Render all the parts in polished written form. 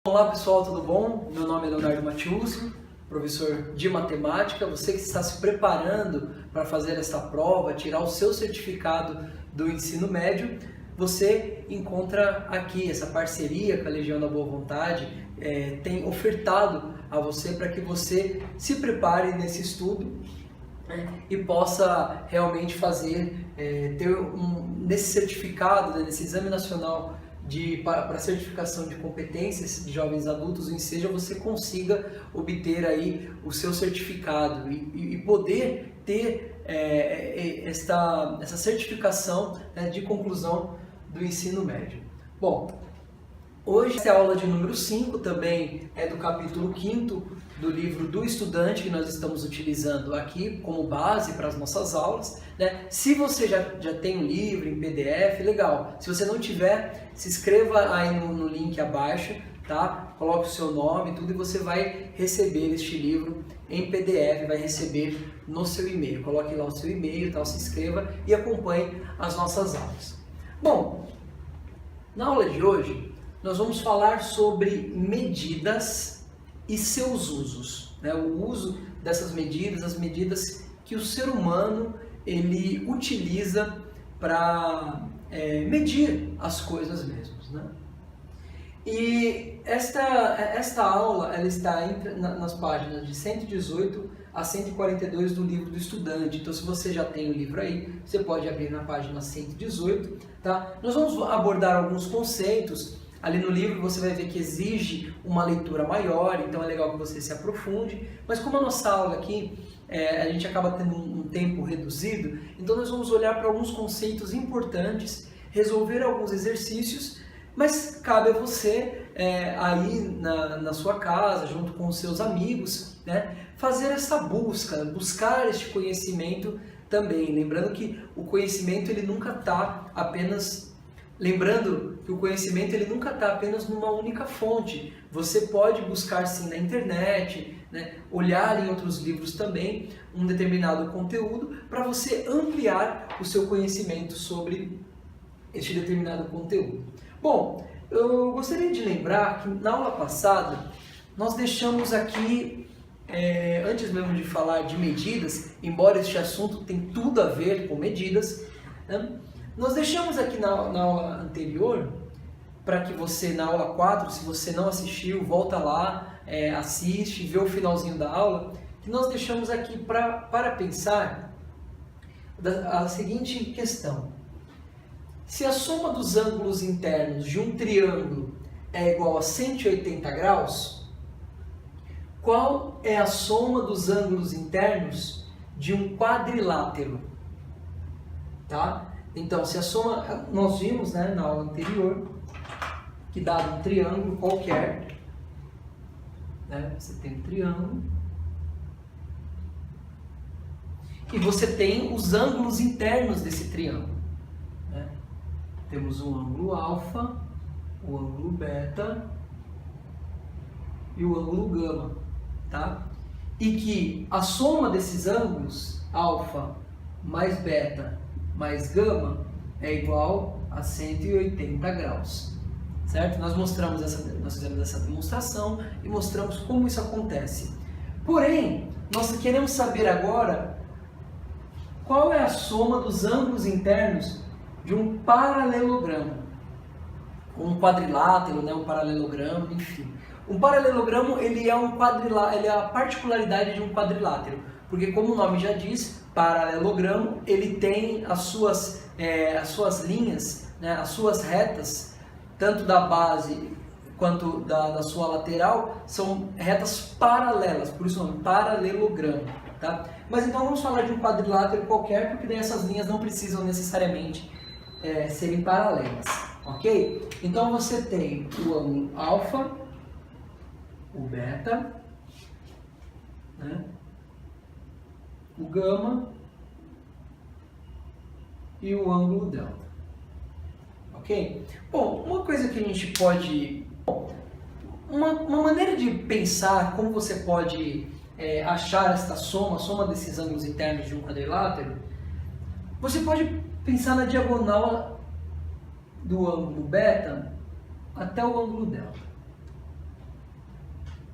Olá pessoal, tudo bom? Meu nome é Leonardo Matiusi, professor de matemática. Você que está se preparando para fazer esta prova, tirar o seu certificado do ensino médio, você encontra aqui essa parceria com a Legião da Boa Vontade, tem ofertado a você para que você se prepare nesse estudo e possa realmente fazer, nesse certificado, nesse exame nacional para certificação de competências de jovens adultos, ou seja, você consiga obter aí o seu certificado e poder ter essa certificação, de conclusão do ensino médio. Bom, hoje essa é a aula de número 5, também é do capítulo 5º do livro do estudante, que nós estamos utilizando aqui como base para as nossas aulas, né? Se você já tem o livro em PDF, legal. Se você não tiver, se inscreva aí no link abaixo, tá? Coloque o seu nome e tudo, e você vai receber este livro em PDF, vai receber no seu e-mail. Coloque lá o seu e-mail, tá? Se inscreva e acompanhe as nossas aulas. Bom, na aula de hoje nós vamos falar sobre medidas e seus usos, né? O uso dessas medidas, as medidas que o ser humano ele utiliza para medir as coisas mesmas, né? E esta aula ela está nas páginas de 118 a 142 do livro do estudante. Então, se você já tem o livro aí, você pode abrir na página 118, tá? Nós vamos abordar alguns conceitos. Ali no livro você vai ver que exige uma leitura maior, então é legal que você se aprofunde. Mas como a nossa aula aqui, a gente acaba tendo um tempo reduzido, então nós vamos olhar para alguns conceitos importantes, resolver alguns exercícios, mas cabe a você, aí na sua casa, junto com os seus amigos, né, fazer essa buscar este conhecimento também. Lembrando que o conhecimento ele nunca está apenas... Lembrando que o conhecimento ele nunca está apenas numa única fonte. Você pode buscar sim na internet, né, olhar em outros livros também um determinado conteúdo para você ampliar o seu conhecimento sobre este determinado conteúdo. Bom, eu gostaria de lembrar que na aula passada nós deixamos aqui, antes mesmo de falar de medidas, embora este assunto tem tudo a ver com medidas, né, nós deixamos aqui na aula anterior, para que você, na aula 4, se você não assistiu, volta lá, assiste, vê o finalzinho da aula, que nós deixamos aqui para pensar a seguinte questão. Se a soma dos ângulos internos de um triângulo é igual a 180 graus, qual é a soma dos ângulos internos de um quadrilátero? Tá? Então, se a soma, nós vimos, né, na aula anterior, que dado um triângulo qualquer, né, você tem um triângulo, e você tem os ângulos internos desse triângulo, né? Temos o ângulo alfa, o ângulo beta e o ângulo gama, tá? E que a soma desses ângulos, alfa mais beta mais gama, é igual a 180 graus, certo? Nós fizemos essa demonstração e mostramos como isso acontece. Porém, nós queremos saber agora qual é a soma dos ângulos internos de um paralelogramo, um quadrilátero, né, um paralelogramo, enfim. Um paralelogramo ele é ele é a particularidade de um quadrilátero, porque como o nome já diz, paralelogramo, ele tem as suas linhas, né, as suas retas, tanto da base quanto da sua lateral, são retas paralelas, por isso o nome paralelogramo, tá? Mas então vamos falar de um quadrilátero qualquer, porque daí essas linhas não precisam necessariamente serem paralelas, ok? Então você tem o ângulo alfa, o beta, né, o gama e o ângulo delta, ok? Bom, uma coisa que a gente pode... Uma maneira de pensar como você pode achar esta soma, a soma desses ângulos internos de um quadrilátero, você pode pensar na diagonal do ângulo beta até o ângulo delta.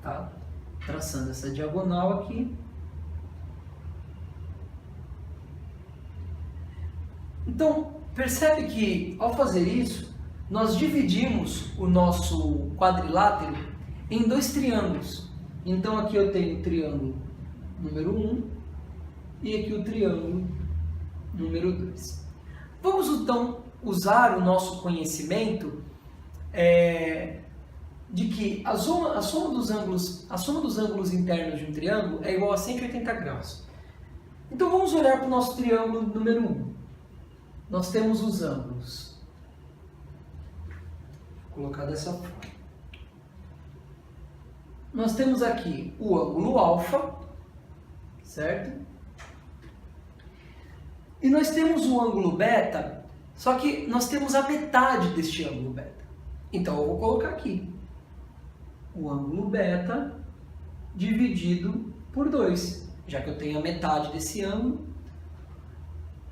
tá? Traçando essa diagonal aqui. Então, percebe que ao fazer isso, nós dividimos o nosso quadrilátero em dois triângulos. Então aqui eu tenho o triângulo número 1 e aqui o triângulo número 2. Vamos então usar o nosso conhecimento de que a soma dos ângulos internos de um triângulo é igual a 180 graus. Então vamos olhar para o nosso triângulo número 1. Nós temos os ângulos. Vou colocar dessa forma. Nós temos aqui o ângulo alfa, certo? E nós temos o ângulo beta, só que nós temos a metade deste ângulo beta. Então eu vou colocar aqui o ângulo beta dividido por 2, já que eu tenho a metade desse ângulo.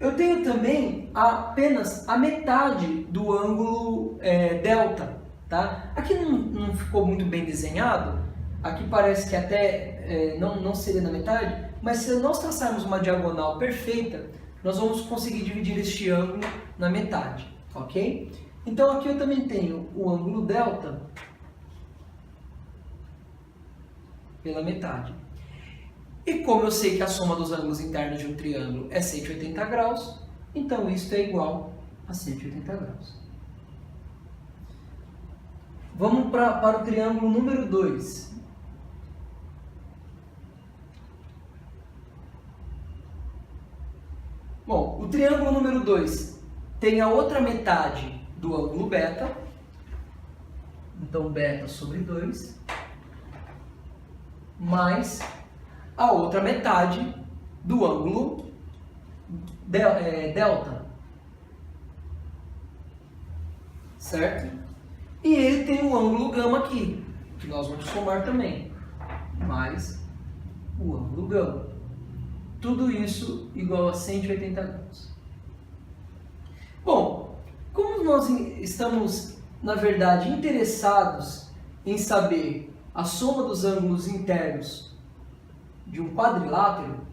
Eu tenho também apenas a metade do ângulo delta, tá? Aqui não ficou muito bem desenhado, aqui parece que até não seria na metade, mas se nós traçarmos uma diagonal perfeita, nós vamos conseguir dividir este ângulo na metade, ok? Então aqui eu também tenho o ângulo delta pela metade. E como eu sei que a soma dos ângulos internos de um triângulo é 180 graus, então isto é igual a 180 graus. Vamos para o triângulo número 2. Bom, o triângulo número 2 tem a outra metade do ângulo beta. Então, beta sobre 2, mais a outra metade do ângulo delta, certo? E ele tem o ângulo gama aqui, que nós vamos somar também, mais o ângulo gama. Tudo isso igual a 180 graus. Bom, como nós estamos, na verdade, interessados em saber a soma dos ângulos internos de um quadrilátero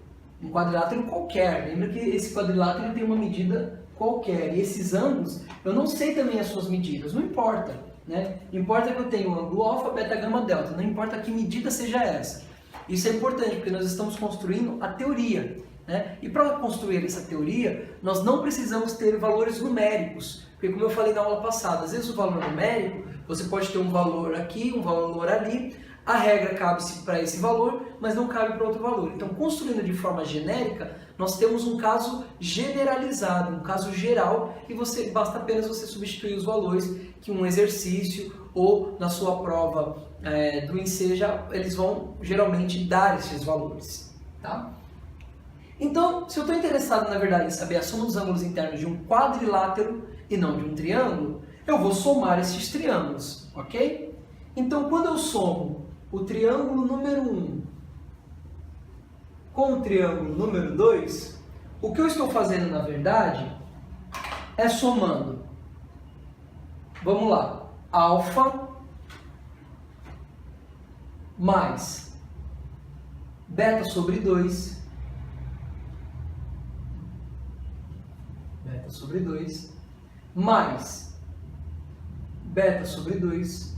qualquer. Lembra que esse quadrilátero tem uma medida qualquer. E esses ângulos, eu não sei também as suas medidas, não importa, né? Importa que eu tenha o ângulo alfa, beta, gama, delta. Não importa que medida seja essa. Isso é importante, porque nós estamos construindo a teoria, né? E para construir essa teoria, nós não precisamos ter valores numéricos. Porque como eu falei na aula passada, às vezes o valor numérico, você pode ter um valor aqui, um valor ali. A regra cabe-se para esse valor, mas não cabe para outro valor. Então, construindo de forma genérica, nós temos um caso generalizado, um caso geral, e basta apenas você substituir os valores que um exercício ou na sua prova do INSEJA, eles vão geralmente dar esses valores. Tá? Então, se eu estou interessado, na verdade, em saber a soma dos ângulos internos de um quadrilátero e não de um triângulo, eu vou somar esses triângulos, ok? Então, quando eu somo o triângulo número 1 com o triângulo número 2, o que eu estou fazendo, na verdade, é somando, vamos lá, alfa mais beta sobre 2, mais beta sobre 2,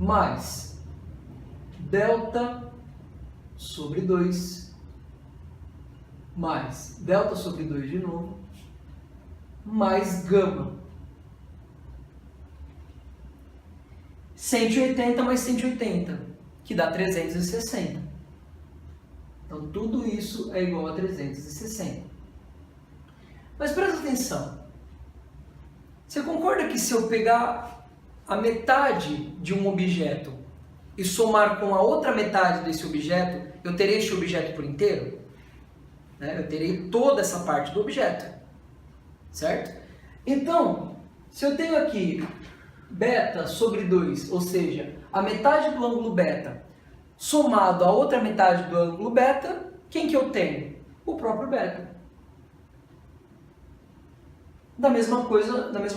mais delta sobre 2, mais delta sobre 2 de novo, mais gama. 180 mais 180, que dá 360. Então, tudo isso é igual a 360. Mas presta atenção. Você concorda que se eu pegar a metade de um objeto e somar com a outra metade desse objeto, eu terei este objeto por inteiro? Né? Eu terei toda essa parte do objeto, certo? Então, se eu tenho aqui beta sobre 2, ou seja, a metade do ângulo beta, somado a outra metade do ângulo beta, quem que eu tenho? O próprio beta. Da mesma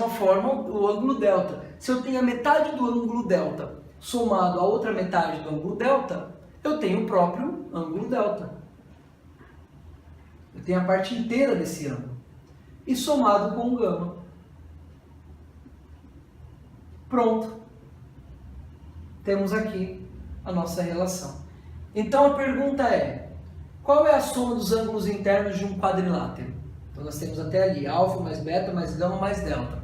forma, o ângulo delta. Se eu tenho a metade do ângulo delta somado à outra metade do ângulo delta, eu tenho o próprio ângulo delta. Eu tenho a parte inteira desse ângulo. E somado com o gama. Pronto. Temos aqui a nossa relação. Então a pergunta é, qual é a soma dos ângulos internos de um quadrilátero? Então nós temos até ali alfa mais beta mais gama mais delta.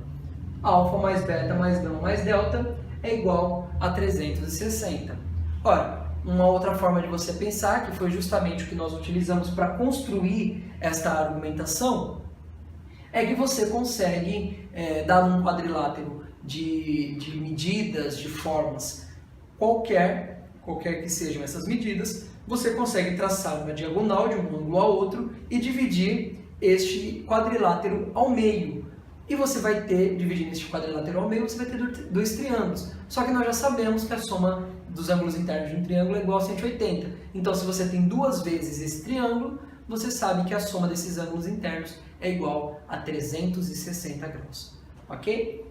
Alfa mais beta mais gama mais delta é igual a 360. Ora, uma outra forma de você pensar, que foi justamente o que nós utilizamos para construir esta argumentação, é que você consegue, dado um quadrilátero de medidas, de formas qualquer que sejam essas medidas, você consegue traçar uma diagonal de um ângulo a outro e dividir este quadrilátero ao meio. E você vai ter, dividindo este quadrilátero ao meio, você vai ter dois triângulos. Só que nós já sabemos que a soma dos ângulos internos de um triângulo é igual a 180. Então, se você tem duas vezes esse triângulo, você sabe que a soma desses ângulos internos é igual a 360 graus. Ok?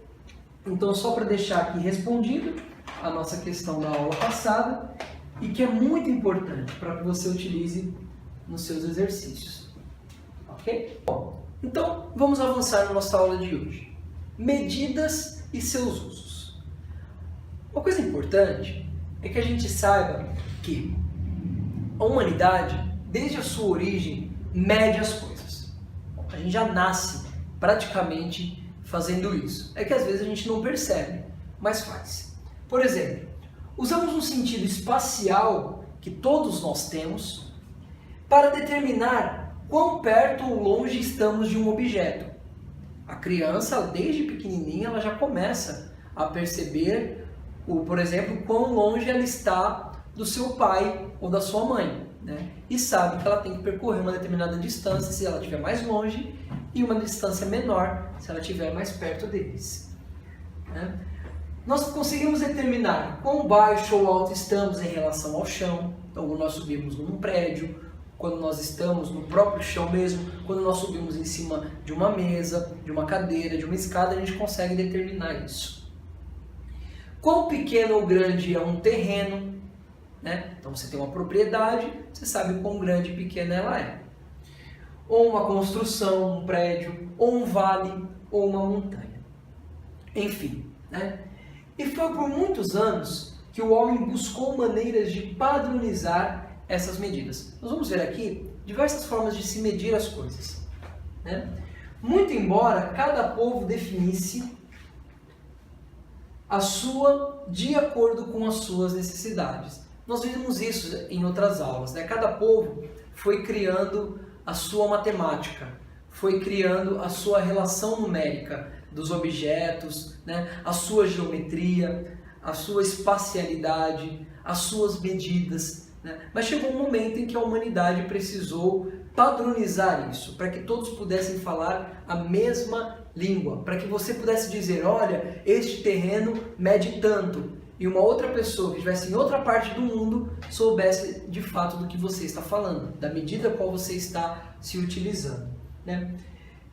Então, só para deixar aqui respondido a nossa questão da aula passada, e que é muito importante para que você utilize nos seus exercícios. Ok? Bom, então, vamos avançar na nossa aula de hoje. Medidas e seus usos. Uma coisa importante é que a gente saiba que a humanidade, desde a sua origem, mede as coisas. A gente já nasce praticamente fazendo isso. É que às vezes a gente não percebe, mas faz. Por exemplo, usamos um sentido espacial que todos nós temos para determinar quão perto ou longe estamos de um objeto. A criança, desde pequenininha, ela já começa a perceber, por exemplo, quão longe ela está do seu pai ou da sua mãe, né? E sabe que ela tem que percorrer uma determinada distância se ela estiver mais longe e uma distância menor se ela estiver mais perto deles, né? Nós conseguimos determinar quão baixo ou alto estamos em relação ao chão. Então, quando nós subimos num prédio, quando nós estamos no próprio chão mesmo, quando nós subimos em cima de uma mesa, de uma cadeira, de uma escada, a gente consegue determinar isso. Quão pequeno ou grande é um terreno, né? Então você tem uma propriedade, você sabe quão grande e pequena ela é. Ou uma construção, um prédio, ou um vale, ou uma montanha. Enfim, né? E foi por muitos anos que o homem buscou maneiras de padronizar essas medidas. Nós vamos ver aqui diversas formas de se medir as coisas, né? Muito embora cada povo definisse a sua de acordo com as suas necessidades. Nós vimos isso em outras aulas, né? Cada povo foi criando a sua matemática, foi criando a sua relação numérica dos objetos, né? A sua geometria, a sua espacialidade, as suas medidas, né? Mas chegou um momento em que a humanidade precisou padronizar isso, para que todos pudessem falar a mesma língua, para que você pudesse dizer, olha, este terreno mede tanto, e uma outra pessoa que estivesse em outra parte do mundo soubesse de fato do que você está falando, da medida a qual você está se utilizando, né?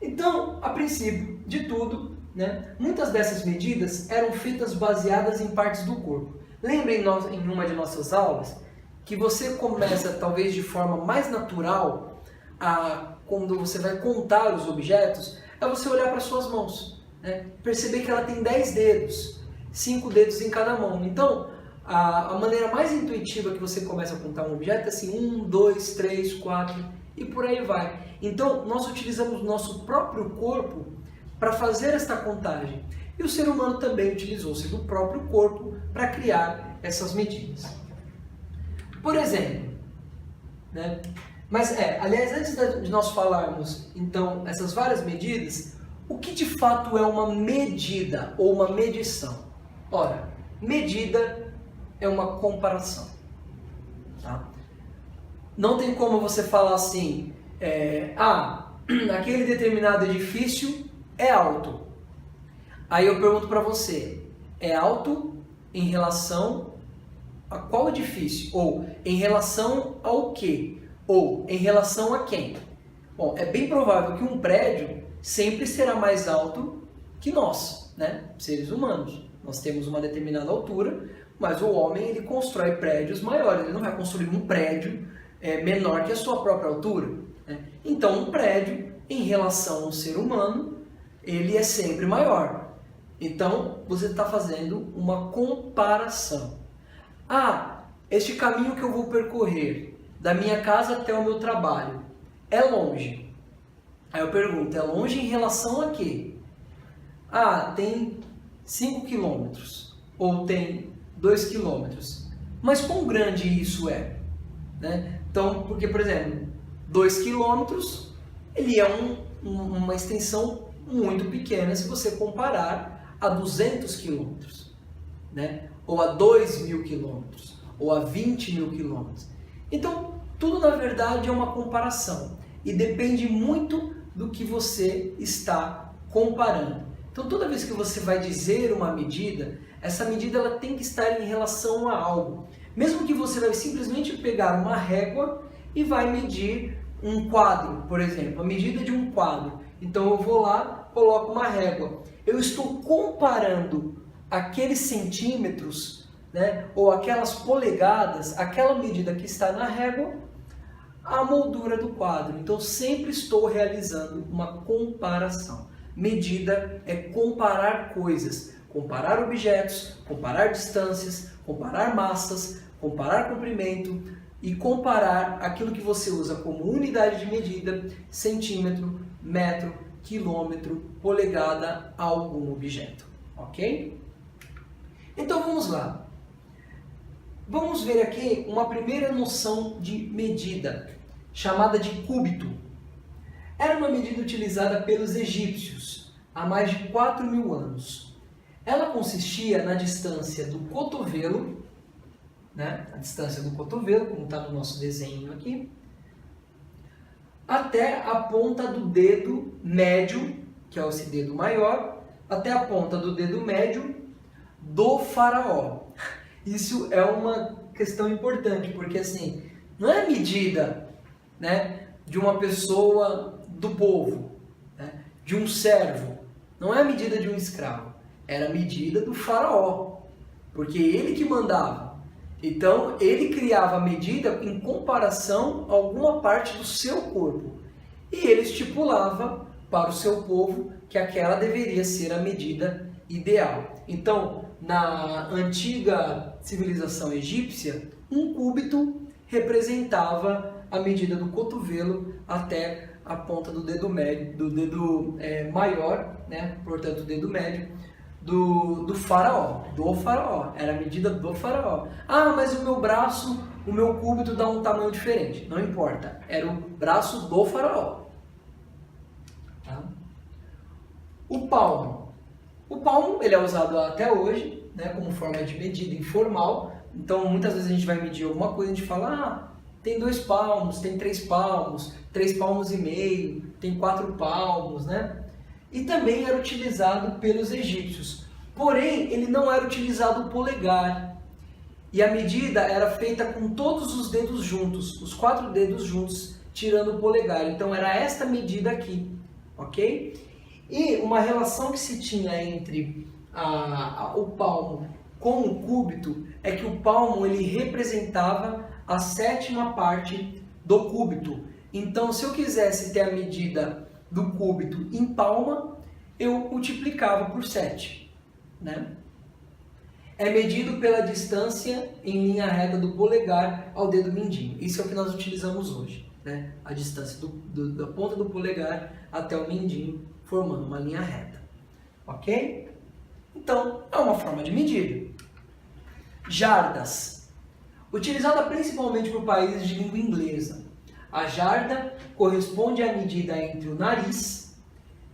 Então, a princípio de tudo, né, muitas dessas medidas eram feitas baseadas em partes do corpo. Lembrem em uma de nossas aulas que você começa talvez de forma mais natural quando você vai contar os objetos, é você olhar para suas mãos, né? Perceber que ela tem 10 dedos, 5 dedos em cada mão. Então, a maneira mais intuitiva que você começa a contar um objeto é assim, 1, 2, 3, 4 e por aí vai. Então, nós utilizamos o nosso próprio corpo para fazer esta contagem. E o ser humano também utilizou-se do próprio corpo para criar essas medidas. Por exemplo, né? Mas aliás, antes de nós falarmos, então, essas várias medidas, o que de fato é uma medida ou uma medição? Ora, medida é uma comparação, tá? Não tem como você falar assim, aquele determinado edifício é alto. Aí eu pergunto para você, é alto em relação a qual edifício? Ou em relação ao quê? Ou em relação a quem? Bom, é bem provável que um prédio sempre será mais alto que nós, né? Seres humanos. Nós temos uma determinada altura, mas o homem ele constrói prédios maiores, ele não vai construir um prédio menor que a sua própria altura, né? Então, um prédio, em relação ao ser humano, ele é sempre maior. Então, você está fazendo uma comparação. Ah, este caminho que eu vou percorrer, da minha casa até o meu trabalho, é longe. Aí eu pergunto, é longe em relação a quê? Ah, tem 5 quilômetros, ou tem 2 quilômetros. Mas quão grande isso é? Né? Então, porque, por exemplo, 2 quilômetros, ele é uma extensão muito pequena se você comparar a 200 quilômetros, né? Ou a 2.000 quilômetros, ou a 20.000 quilômetros. Então, tudo na verdade é uma comparação e depende muito do que você está comparando. Então, toda vez que você vai dizer uma medida, essa medida ela tem que estar em relação a algo. Mesmo que você vai simplesmente pegar uma régua e vai medir um quadro, por exemplo, a medida de um quadro. Então, eu vou lá, coloco uma régua. Eu estou comparando aqueles centímetros, né, ou aquelas polegadas, aquela medida que está na régua, à moldura do quadro. Então, sempre estou realizando uma comparação. Medida é comparar coisas, comparar objetos, comparar distâncias, comparar massas, comparar comprimento e comparar aquilo que você usa como unidade de medida, centímetro, metro, quilômetro, polegada, a algum objeto. Ok? Então vamos lá. Vamos ver aqui uma primeira noção de medida, chamada de cúbito. Era uma medida utilizada pelos egípcios há mais de 4.000 anos. Ela consistia na distância do cotovelo, né? A distância do cotovelo, como está no nosso desenho aqui, até a ponta do dedo médio, que é esse dedo maior, até a ponta do dedo médio do faraó. Isso é uma questão importante, porque assim, não é a medida, né, de uma pessoa do povo, né, de um servo, não é a medida de um escravo, era a medida do faraó, porque ele que mandava. Então, ele criava a medida em comparação a alguma parte do seu corpo. E ele estipulava para o seu povo que aquela deveria ser a medida ideal. Então, na antiga civilização egípcia, um cúbito representava a medida do cotovelo até a ponta do dedo médio, do dedo maior, né? Portanto, o dedo médio do faraó, era a medida do faraó. Ah, mas o meu braço, o meu cúbito dá um tamanho diferente. Não importa, era o braço do faraó. Tá? O palmo. O palmo ele é usado até hoje, né, como forma de medida informal. Então, muitas vezes a gente vai medir alguma coisa e a gente fala, ah, tem 2 palmos, tem 3 palmos, 3 palmos e meio, tem 4 palmos, né? E também era utilizado pelos egípcios. Porém, ele não era utilizado o polegar. E a medida era feita com todos os dedos juntos, os 4 dedos juntos, tirando o polegar. Então, era esta medida aqui, ok? E uma relação que se tinha entre o palmo com o cúbito é que o palmo ele representava a 7ª parte do cúbito. Então, se eu quisesse ter a medida do cúbito em palma, eu multiplicava por 7, né? É medido pela distância em linha reta do polegar ao dedo mindinho. Isso é o que nós utilizamos hoje, né? A distância da ponta do polegar até o mindinho, formando uma linha reta. Ok? Então, é uma forma de medida. Jardas. Utilizada principalmente por países de língua inglesa. A jarda corresponde à medida entre o nariz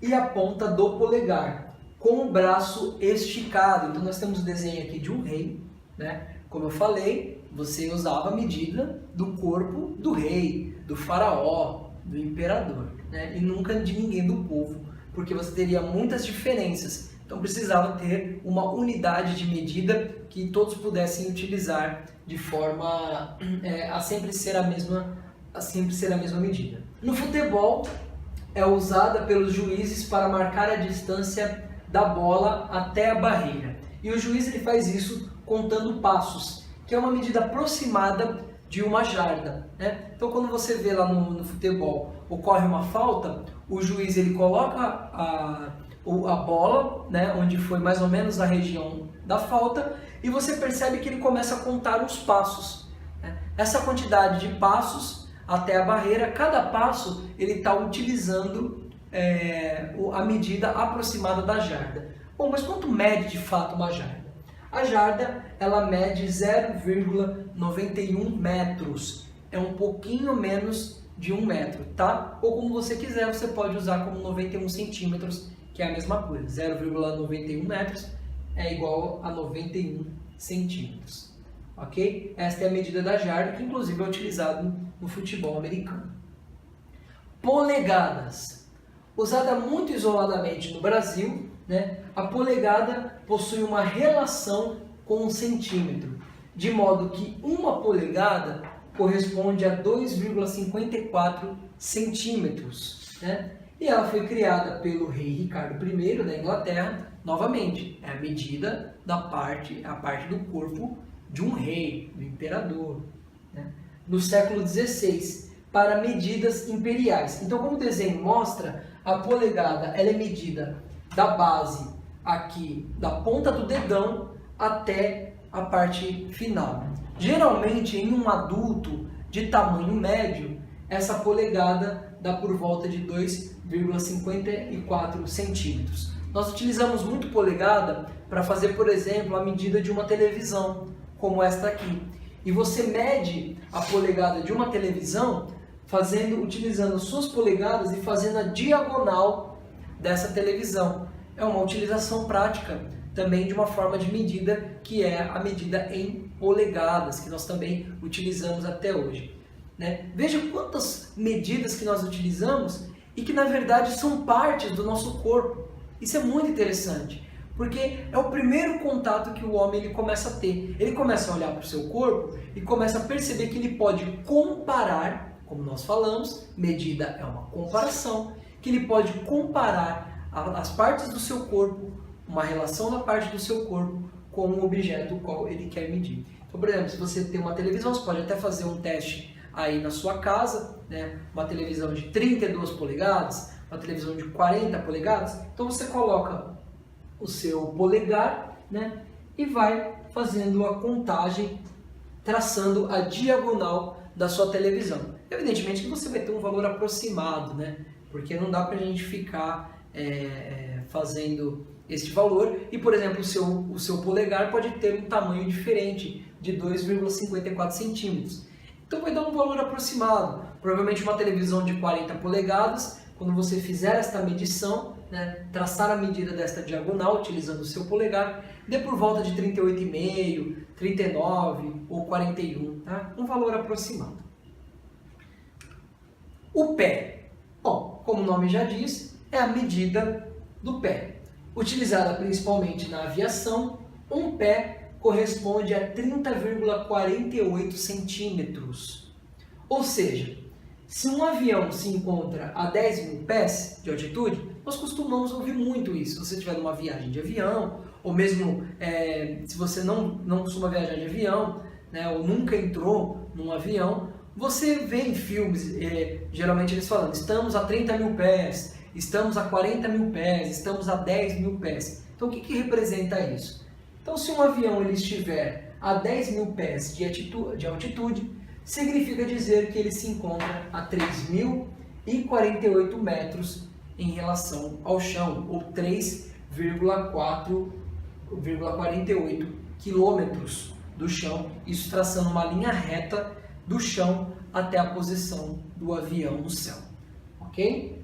e a ponta do polegar, com o braço esticado. Então, nós temos o desenho aqui de um rei, né? Como eu falei, você usava a medida do corpo do rei, do faraó, do imperador, né? E nunca de ninguém do povo, porque você teria muitas diferenças. Então, precisava ter uma unidade de medida que todos pudessem utilizar de forma a sempre ser a mesma medida. No futebol, é usada pelos juízes para marcar a distância da bola até a barreira. E o juiz ele faz isso contando passos, que é uma medida aproximada de uma jarda, né? Então, quando você vê lá no futebol, ocorre uma falta, o juiz ele coloca a bola, né, onde foi mais ou menos a região da falta, e você percebe que ele começa a contar os passos, né? Essa quantidade de passos até a barreira, cada passo ele está utilizando a medida aproximada da jarda. Bom, mas quanto mede de fato uma jarda? A jarda, ela mede 0,91 metros. É um pouquinho menos de 1 metro, tá? Ou como você quiser, você pode usar como 91 centímetros, que é a mesma coisa. 0,91 metros é igual a 91 centímetros. Ok? Esta é a medida da jarda, que inclusive é utilizado no futebol americano. Polegadas. Usada muito isoladamente no Brasil, né, a polegada possui uma relação com um centímetro, de modo que uma polegada corresponde a 2,54 centímetros. Né? E ela foi criada pelo rei Ricardo I da Inglaterra, novamente, é a medida a parte do corpo de um rei, do imperador. Né? No século XVI, para medidas imperiais. Então, como o desenho mostra, a polegada ela é medida da base aqui, da ponta do dedão até a parte final. Geralmente, em um adulto de tamanho médio, essa polegada dá por volta de 2,54 centímetros. Nós utilizamos muito polegada para fazer, por exemplo, a medida de uma televisão, como esta aqui. E você mede a polegada de uma televisão utilizando suas polegadas e fazendo a diagonal dessa televisão. É uma utilização prática também de uma forma de medida que é a medida em polegadas, que nós também utilizamos até hoje. Né? Veja quantas medidas que nós utilizamos e que na verdade são partes do nosso corpo. Isso é muito interessante, porque é o primeiro contato que o homem ele começa a ter. Ele começa a olhar para o seu corpo e começa a perceber que ele pode comparar, como nós falamos, medida é uma comparação, que ele pode comparar as partes do seu corpo, uma relação da parte do seu corpo com o objeto o qual ele quer medir. Então, por exemplo, se você tem uma televisão, você pode até fazer um teste aí na sua casa, né? Uma televisão de 32 polegadas, uma televisão de 40 polegadas, então você coloca o seu polegar, né? E vai fazendo a contagem, traçando a diagonal da sua televisão. Evidentemente que você vai ter um valor aproximado, né? Porque não dá para a gente ficar fazendo este valor. E, por exemplo, o seu polegar pode ter um tamanho diferente, de 2,54 centímetros. Então vai dar um valor aproximado. Provavelmente uma televisão de 40 polegadas, quando você fizer esta medição, né, traçar a medida desta diagonal, utilizando o seu polegar, dê por volta de 38,5, 39 ou 41, tá? Um valor aproximado. O pé. Bom, como o nome já diz, é a medida do pé. Utilizada principalmente na aviação, um pé corresponde a 30,48 centímetros. Ou seja, se um avião se encontra a 10 mil pés de altitude, nós costumamos ouvir muito isso. Se você estiver numa viagem de avião, ou mesmo se você não costuma viajar de avião, né, ou nunca entrou num avião, você vê em filmes, geralmente eles falando, estamos a 30 mil pés, estamos a 40 mil pés, estamos a 10 mil pés. Então o que representa isso? Então se um avião ele estiver a 10 mil pés de altitude, significa dizer que ele se encontra a 3.048 metros em relação ao chão, ou 3,48 quilômetros do chão, isso traçando uma linha reta do chão até a posição do avião no céu, ok?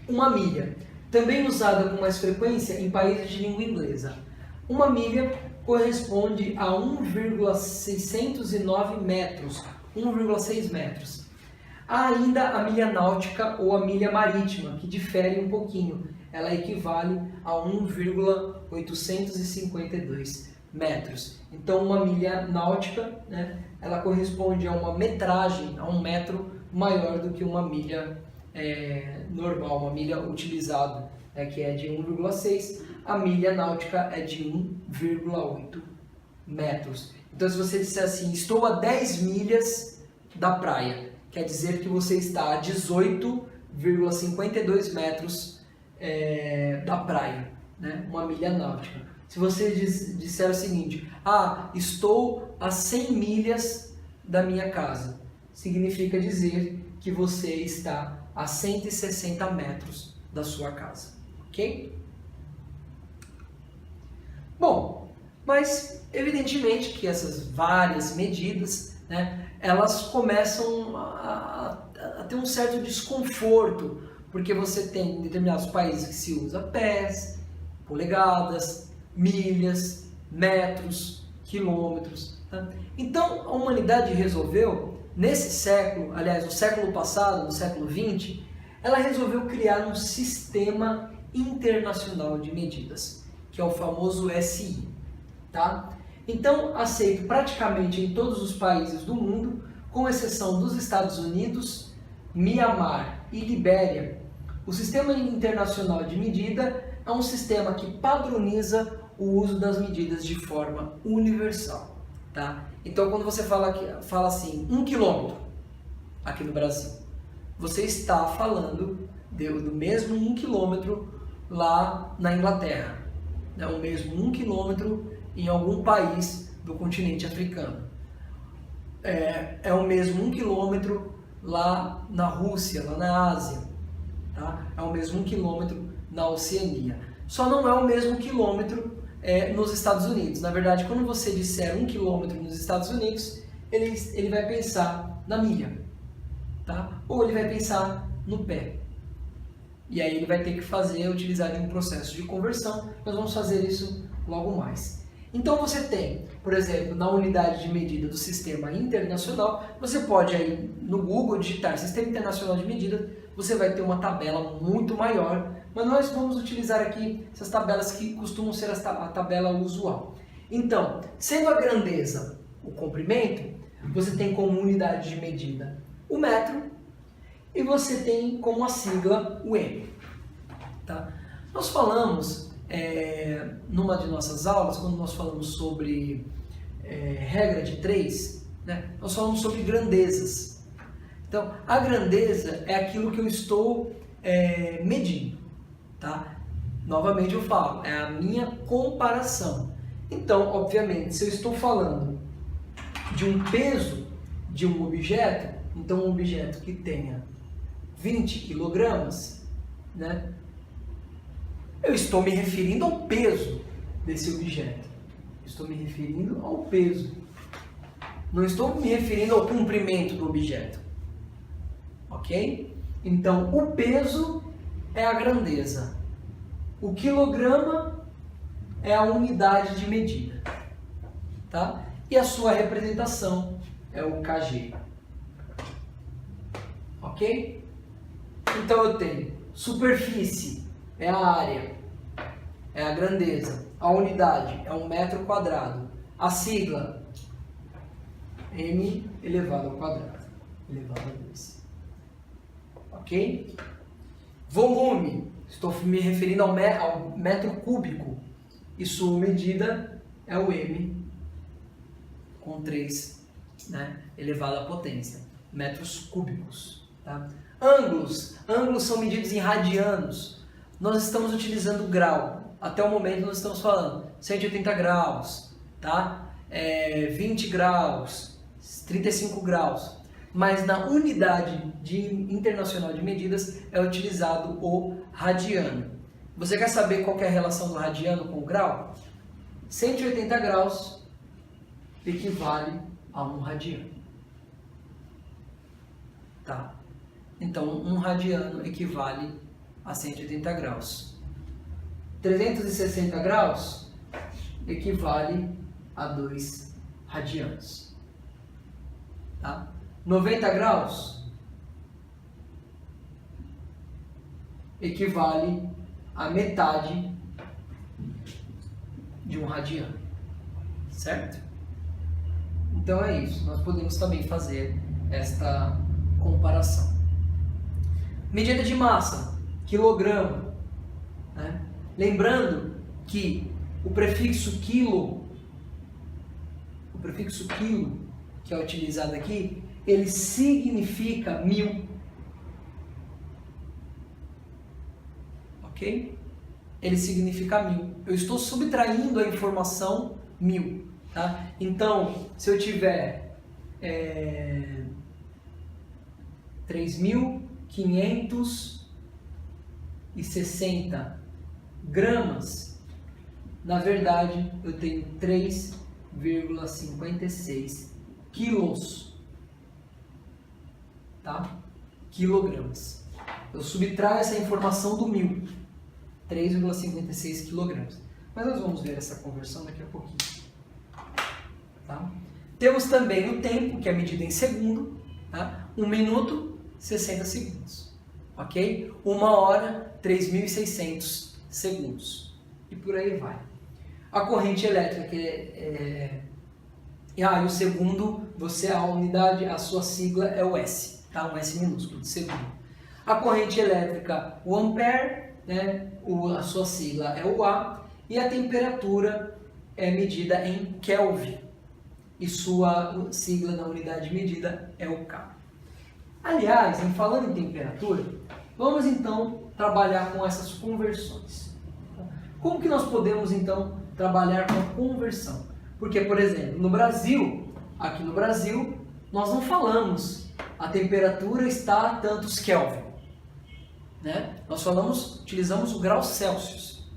Uma milha, também usada com mais frequência em países de língua inglesa. Uma milha corresponde a 1,609 metros, 1,6 metros. Há ainda a milha náutica ou a milha marítima, que difere um pouquinho. Ela equivale a 1,852 metros. Então, uma milha náutica, né, ela corresponde a uma metragem, a 1 metro maior do que uma milha normal, uma milha utilizada, que é de 1,6. A milha náutica é de 1,8 metros. Então, se você disser assim, estou a 10 milhas da praia, quer dizer que você está a 18,52 metros da praia, né? Uma milha náutica. Se você disser o seguinte, estou a 100 milhas da minha casa, significa dizer que você está a 160 metros da sua casa, ok? Bom, mas evidentemente que essas várias medidas, né, elas começam a ter um certo desconforto, porque você tem em determinados países que se usa pés, polegadas, milhas, metros, quilômetros. Tá? Então a humanidade resolveu, nesse século, aliás, no século passado, no século XX, ela resolveu criar um sistema internacional de medidas, que é o famoso SI. Tá? Então, aceito praticamente em todos os países do mundo, com exceção dos Estados Unidos, Mianmar e Libéria. O Sistema Internacional de Medida é um sistema que padroniza o uso das medidas de forma universal. Tá? Então, quando você fala assim, 1 quilômetro aqui no Brasil, você está falando do mesmo 1 quilômetro lá na Inglaterra, né? O mesmo 1 quilômetro em algum país do continente africano. É o mesmo 1 quilômetro lá na Rússia, lá na Ásia. Tá? É o mesmo 1 quilômetro na Oceania. Só não é o mesmo quilômetro nos Estados Unidos. Na verdade, quando você disser 1 quilômetro nos Estados Unidos, ele vai pensar na milha. Tá? Ou ele vai pensar no pé. E aí ele vai ter que utilizar um processo de conversão. Nós vamos fazer isso logo mais. Então você tem, por exemplo, na unidade de medida do Sistema Internacional, você pode aí no Google digitar Sistema Internacional de Medida, você vai ter uma tabela muito maior, mas nós vamos utilizar aqui essas tabelas que costumam ser a tabela usual. Então, sendo a grandeza o comprimento, você tem como unidade de medida o metro e você tem como a sigla o M. Tá? Nós falamos numa de nossas aulas, quando nós falamos sobre regra de 3, né, nós falamos sobre grandezas. Então, a grandeza é aquilo que eu estou medindo. Tá? Novamente eu falo, é a minha comparação. Então, obviamente, se eu estou falando de um peso de um objeto, então um objeto que tenha 20 quilogramas, né, eu estou me referindo ao peso desse objeto. Estou me referindo ao peso. Não estou me referindo ao comprimento do objeto. Ok? Então, o peso é a grandeza. O quilograma é a unidade de medida. Tá? E a sua representação é o kg. Ok? Então, eu tenho superfície. É a área, é a grandeza. A unidade é 1 metro quadrado. A sigla, m elevado ao quadrado, elevado a 2. Ok? Volume, estou me referindo ao metro cúbico. E sua medida é o m com 3, né, elevado à potência, metros cúbicos. Tá? Ângulos são medidos em radianos. Nós estamos utilizando grau. Até o momento nós estamos falando 180 graus, tá? 20 graus, 35 graus. Mas na unidade internacional de medidas é utilizado o radiano. Você quer saber qual que é a relação do radiano com o grau? 180 graus equivale a 1 radiano. Tá? Então, 1 radiano equivale a 180 graus. 360 graus equivale a 2 radianos. Tá? 90 graus equivale a metade de 1 radiano. Certo? Então é isso. Nós podemos também fazer esta comparação. Medida de massa. Quilograma, né? Lembrando que o prefixo quilo o prefixo quilo, que é utilizado aqui, ele significa 1000. Ok? Ele significa 1000. Eu estou subtraindo a informação 1000. Tá? Então, se eu tiver 3.560 gramas, na verdade eu tenho 3,56 quilos, tá? Quilogramas. Eu subtraio essa informação do 1000, 3,56 quilogramas. Mas nós vamos ver essa conversão daqui a pouquinho. Tá? Temos também o tempo, que é medida em segundo, tá? 1 minuto, 60 segundos. Ok? 1 hora, 3.600 segundos. E por aí vai. A corrente elétrica, e o segundo, a unidade, a sua sigla é o S, tá? Um S minúsculo de segundo. A corrente elétrica, o ampere, né? A sua sigla é o A, e a temperatura é medida em Kelvin, e sua sigla na unidade de medida é o K. Aliás, falando em temperatura, vamos então trabalhar com essas conversões. Como que nós podemos então trabalhar com a conversão? Porque, por exemplo, aqui no Brasil, nós não falamos a temperatura está a tantos Kelvin, né? Nós utilizamos o grau Celsius.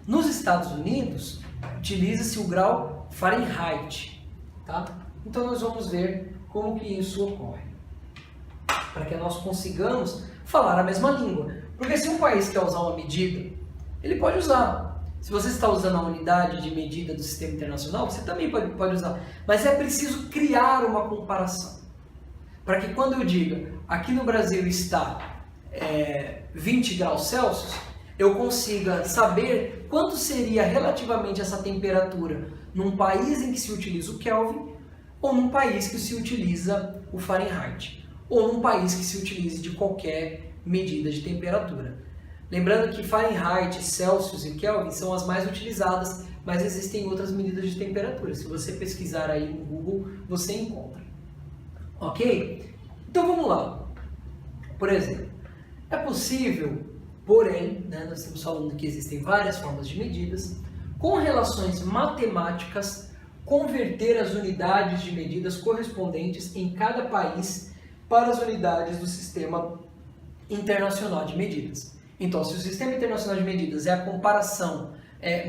Nos Estados Unidos, utiliza-se o grau Fahrenheit, tá? Então nós vamos ver como que isso ocorre, para que nós consigamos falar a mesma língua. Porque se um país quer usar uma medida, ele pode usar. Se você está usando a unidade de medida do sistema internacional, você também pode usar. Mas é preciso criar uma comparação. Para que quando eu diga, aqui no Brasil está 20 graus Celsius, eu consiga saber quanto seria relativamente essa temperatura num país em que se utiliza o Kelvin, ou num país que se utiliza o Fahrenheit, ou num país que se utilize de qualquer medida de temperatura. Lembrando que Fahrenheit, Celsius e Kelvin são as mais utilizadas, mas existem outras medidas de temperatura. Se você pesquisar aí no Google, você encontra. Ok? Então vamos lá. Por exemplo, é possível, porém, né, nós estamos falando que existem várias formas de medidas, com relações matemáticas, converter as unidades de medidas correspondentes em cada país para as unidades do Sistema Internacional de Medidas. Então, se o Sistema Internacional de Medidas é a comparação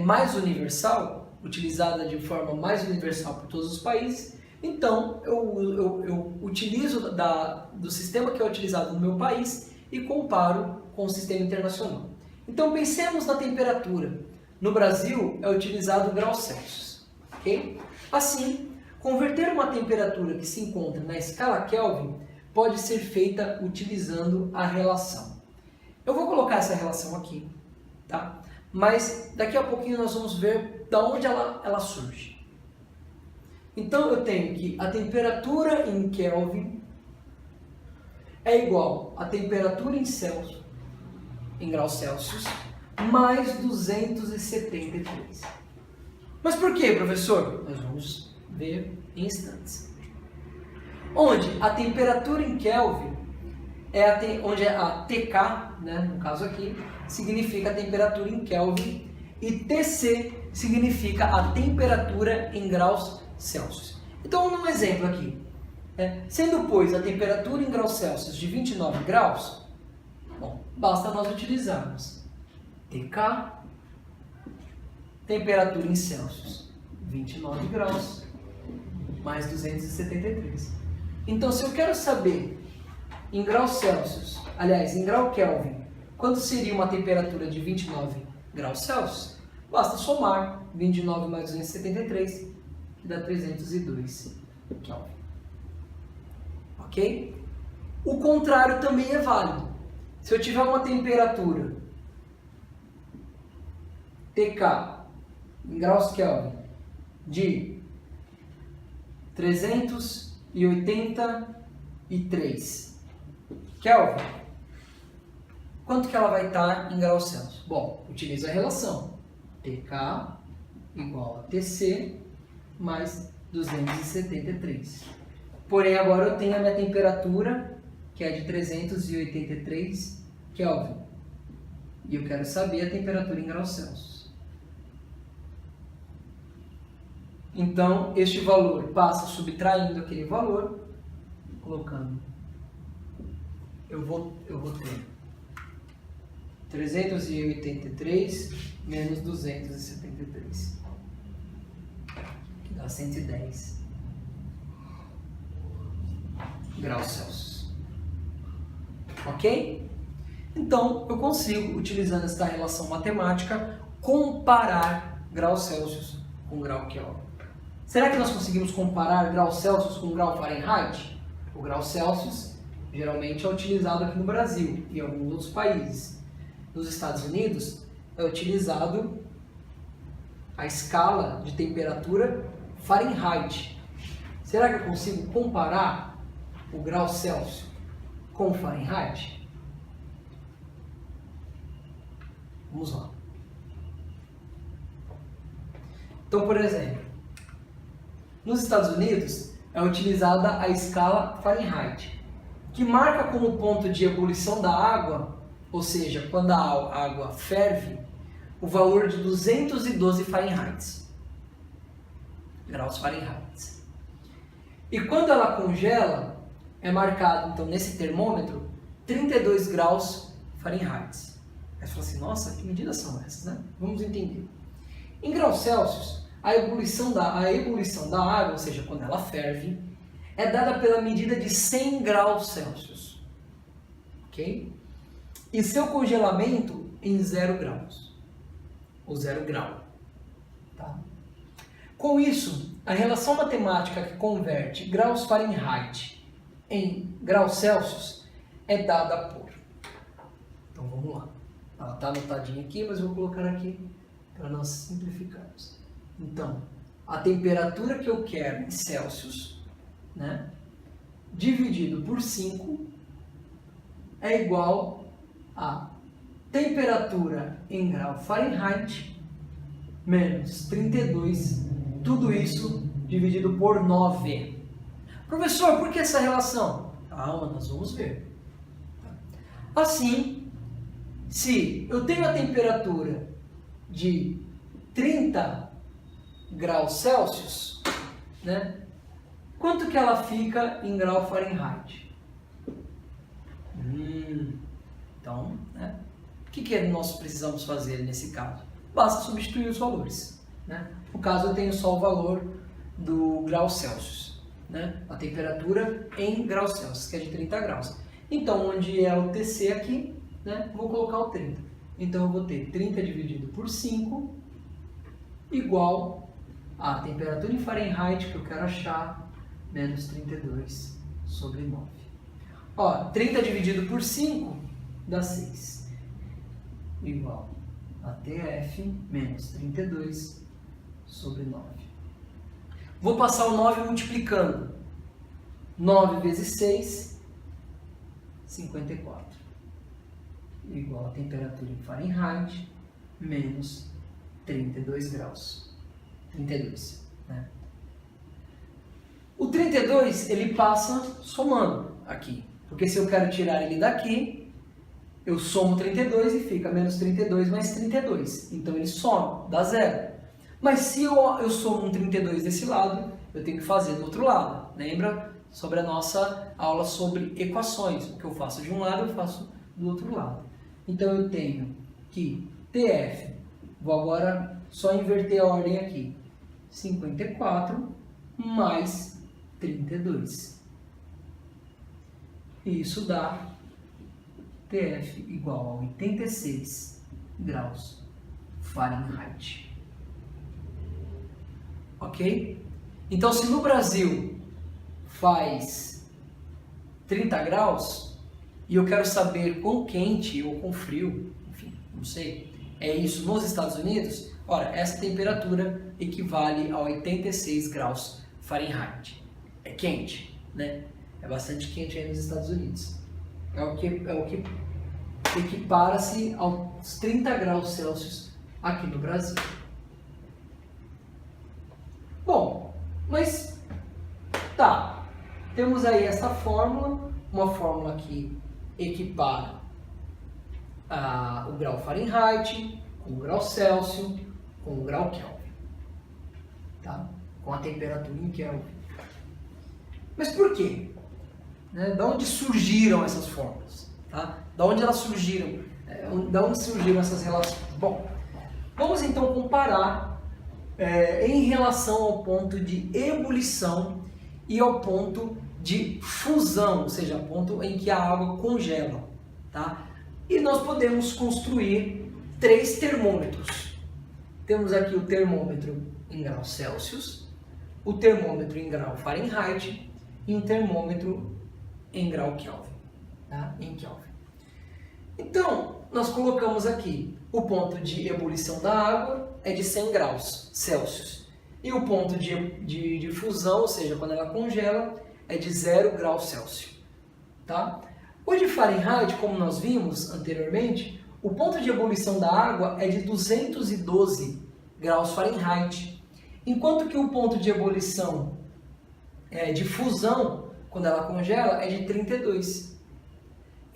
mais universal, utilizada de forma mais universal por todos os países, então eu utilizo do sistema que é utilizado no meu país e comparo com o sistema internacional. Então, pensemos na temperatura. No Brasil, é utilizado o grau Celsius. Okay? Assim, converter uma temperatura que se encontra na escala Kelvin pode ser feita utilizando a relação. Eu vou colocar essa relação aqui, tá? Mas daqui a pouquinho nós vamos ver de onde ela surge. Então eu tenho que a temperatura em Kelvin é igual a temperatura em graus Celsius, mais 273. Mas por que, professor? Nós vamos ver em instantes. Onde a temperatura em Kelvin onde a TK, né, no caso aqui, significa a temperatura em Kelvin, e TC significa a temperatura em graus Celsius. Então, um exemplo aqui. Sendo, pois, a temperatura em graus Celsius de 29 graus, bom, basta nós utilizarmos TK, temperatura em Celsius, 29 graus, mais 273. Então, se eu quero saber em graus Celsius, aliás, em grau Kelvin, quanto seria uma temperatura de 29 graus Celsius, basta somar 29 mais 273, que dá 302 Kelvin. Ok? O contrário também é válido. Se eu tiver uma temperatura TK em graus Kelvin de 383 Kelvin, quanto que ela vai estar em graus Celsius? Bom, utiliza a relação TK igual a TC mais 273. Porém, agora eu tenho a minha temperatura, que é de 383 Kelvin. E eu quero saber a temperatura em graus Celsius. Então, este valor passa subtraindo aquele valor, colocando. Eu vou ter 383 menos 273, que dá 110 graus Celsius. Ok? Então, eu consigo, utilizando esta relação matemática, comparar graus Celsius com grau Kelvin. Será que nós conseguimos comparar graus Celsius com grau Fahrenheit? O grau Celsius geralmente é utilizado aqui no Brasil e em alguns outros países. Nos Estados Unidos é utilizado a escala de temperatura Fahrenheit. Será que eu consigo comparar o grau Celsius com o Fahrenheit? Vamos lá. Então, por exemplo, nos Estados Unidos é utilizada a escala Fahrenheit, que marca como ponto de ebulição da água, ou seja, quando a água ferve, o valor de 212 Fahrenheit, graus Fahrenheit. E quando ela congela, é marcado, então, nesse termômetro, 32 graus Fahrenheit. Aí você fala assim, nossa, que medidas são essas, né? Vamos entender. Em graus Celsius, a ebulição da água, ou seja, quando ela ferve, é dada pela medida de 100 graus Celsius. Ok? E seu congelamento em 0 graus. Ou 0 grau. Tá? Com isso, a relação matemática que converte graus Fahrenheit em graus Celsius é dada por. Então vamos lá. Ela está anotadinha aqui, mas eu vou colocar aqui para nós simplificarmos. Então, a temperatura que eu quero em Celsius, né, dividido por 5 é igual a temperatura em grau Fahrenheit menos 32, tudo isso dividido por 9. Professor, por que essa relação? Calma, nós vamos ver. Assim, se eu tenho a temperatura de 30 graus Celsius, né, quanto que ela fica em grau Fahrenheit? Então, né, o que nós precisamos fazer nesse caso? Basta substituir os valores. Né? No caso, eu tenho só o valor do grau Celsius, né? A temperatura em graus Celsius, que é de 30 graus. Então, onde é o TC aqui, né, vou colocar o 30. Então, eu vou ter 30 dividido por 5 igual a temperatura em Fahrenheit que eu quero achar, menos 32 sobre 9. Ó, 30 dividido por 5 dá 6. Igual a TF menos 32 sobre 9. Vou passar o 9 multiplicando. 9 vezes 6, 54. Igual a temperatura em Fahrenheit menos 32 graus. 32, né? O 32, ele passa somando aqui. Porque se eu quero tirar ele daqui, eu somo 32 e fica menos 32 mais 32. Então ele soma, dá zero. Mas se eu somo um 32 desse lado, eu tenho que fazer do outro lado. Lembra sobre a nossa aula sobre equações? O que eu faço de um lado, eu faço do outro lado. Então eu tenho que TF, vou agora só inverter a ordem aqui, 54 mais 32. E isso dá TF igual a 86 graus Fahrenheit. Ok? Então, se no Brasil faz 30 graus e eu quero saber quão quente ou quão frio, enfim, não sei, é isso nos Estados Unidos, ora, essa temperatura equivale a 86 graus Fahrenheit. É quente, né? É bastante quente aí nos Estados Unidos. É o que equipara-se aos 30 graus Celsius aqui no Brasil. Bom, mas temos aí essa fórmula, uma fórmula que equipara o grau Fahrenheit com o grau Celsius com o grau Kelvin, tá? Com a temperatura em Kelvin. Mas por quê? Da onde surgiram essas fórmulas? Tá? Da onde elas surgiram? Da onde surgiram essas relações? Bom, vamos então comparar em relação ao ponto de ebulição e ao ponto de fusão, ou seja, ao ponto em que a água congela. Tá? E nós podemos construir 3 termômetros. Temos aqui o termômetro em grau Celsius, o termômetro em grau Fahrenheit e um termômetro em grau Kelvin, tá? Em Kelvin. Então, nós colocamos aqui o ponto de ebulição da água é de 100 graus Celsius e o ponto de fusão, ou seja, quando ela congela, é de 0 graus Celsius. Tá? O de Fahrenheit, como nós vimos anteriormente, o ponto de ebulição da água é de 212 graus Fahrenheit, enquanto que o ponto de ebulição de fusão, quando ela congela, é de 32.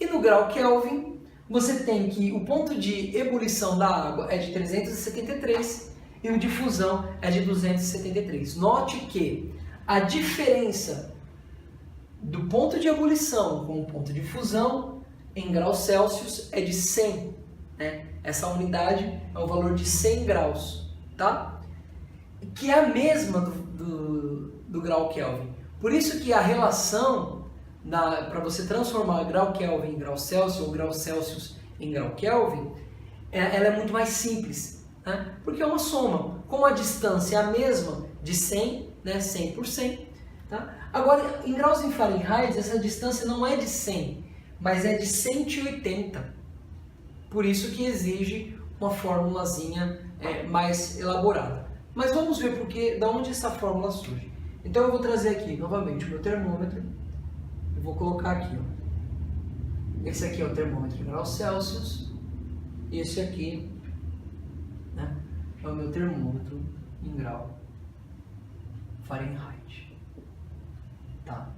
E no grau Kelvin, você tem que o ponto de ebulição da água é de 373 e o de fusão é de 273. Note que a diferença do ponto de ebulição com o ponto de fusão em graus Celsius é de 100. Né? Essa unidade é o valor de 100 graus, tá? Que é a mesma do grau Kelvin. Por isso que a relação para você transformar grau Kelvin em grau Celsius ou grau Celsius em grau Kelvin, ela é muito mais simples, né? Porque é uma soma. Como a distância é a mesma de 100, né? 100 por 100, tá? Agora, em graus em Fahrenheit, essa distância não é de 100, mas é de 180. Por isso que exige uma formulazinha mais elaborada. Mas vamos ver da onde essa fórmula surge. Então eu vou trazer aqui novamente o meu termômetro. Eu vou colocar aqui, ó. Esse aqui é o termômetro em graus Celsius. E esse aqui, né, é o meu termômetro em grau Fahrenheit. Tá?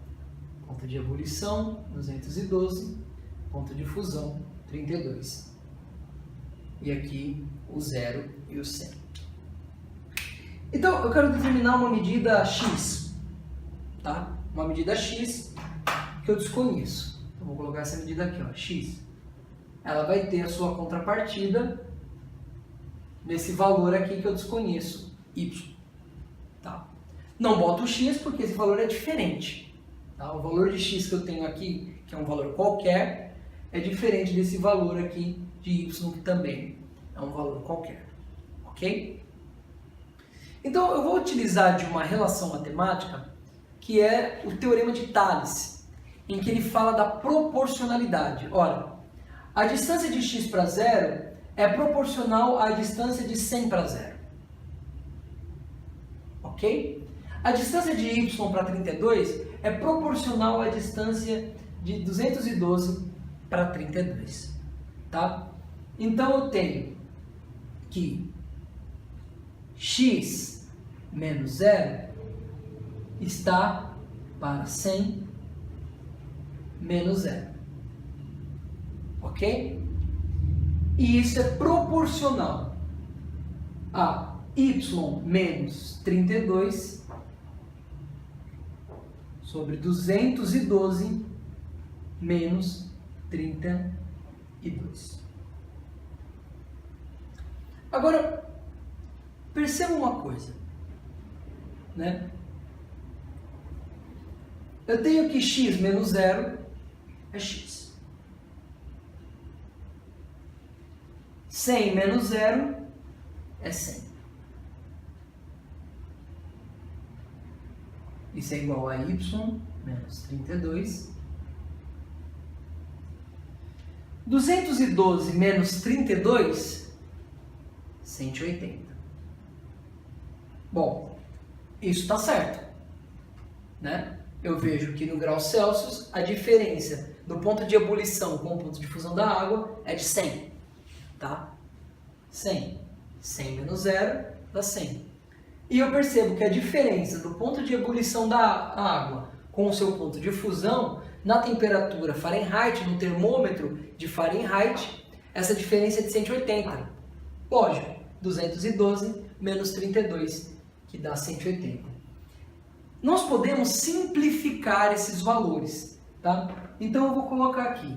Ponto de ebulição, 212. Ponto de fusão, 32. E aqui o 0 e o 100. Então, eu quero determinar uma medida X. Tá? Uma medida X que eu desconheço. Então, vou colocar essa medida aqui, ó, X. Ela vai ter a sua contrapartida nesse valor aqui que eu desconheço, Y. Tá? Não boto o X porque esse valor é diferente. Tá? O valor de X que eu tenho aqui, que é um valor qualquer, é diferente desse valor aqui de Y, que também é um valor qualquer. Ok? Então, eu vou utilizar de uma relação matemática que é o Teorema de Thales, em que ele fala da proporcionalidade. Ora, a distância de x para 0 é proporcional à distância de 100 para 0. Ok? A distância de y para 32 é proporcional à distância de 212 para 32. Tá? Então, eu tenho que x menos 0 está para 100 menos 0. Ok? E isso é proporcional a y menos 32 sobre 212 menos 32. Agora, perceba uma coisa, né? Eu tenho que x menos 0 é x. 100 menos 0 é 100. Isso é igual a y menos 32. 212 menos 32, 180. Bom, isso está certo, né? Eu vejo que no grau Celsius a diferença do ponto de ebulição com o ponto de fusão da água é de 100, tá? 100. 100 menos 0 dá 100. E eu percebo que a diferença do ponto de ebulição da água com o seu ponto de fusão, na temperatura Fahrenheit, no termômetro de Fahrenheit, essa diferença é de 180. Lógico, 212 menos 32, que dá 180. Nós podemos simplificar esses valores, tá? Então eu vou colocar aqui.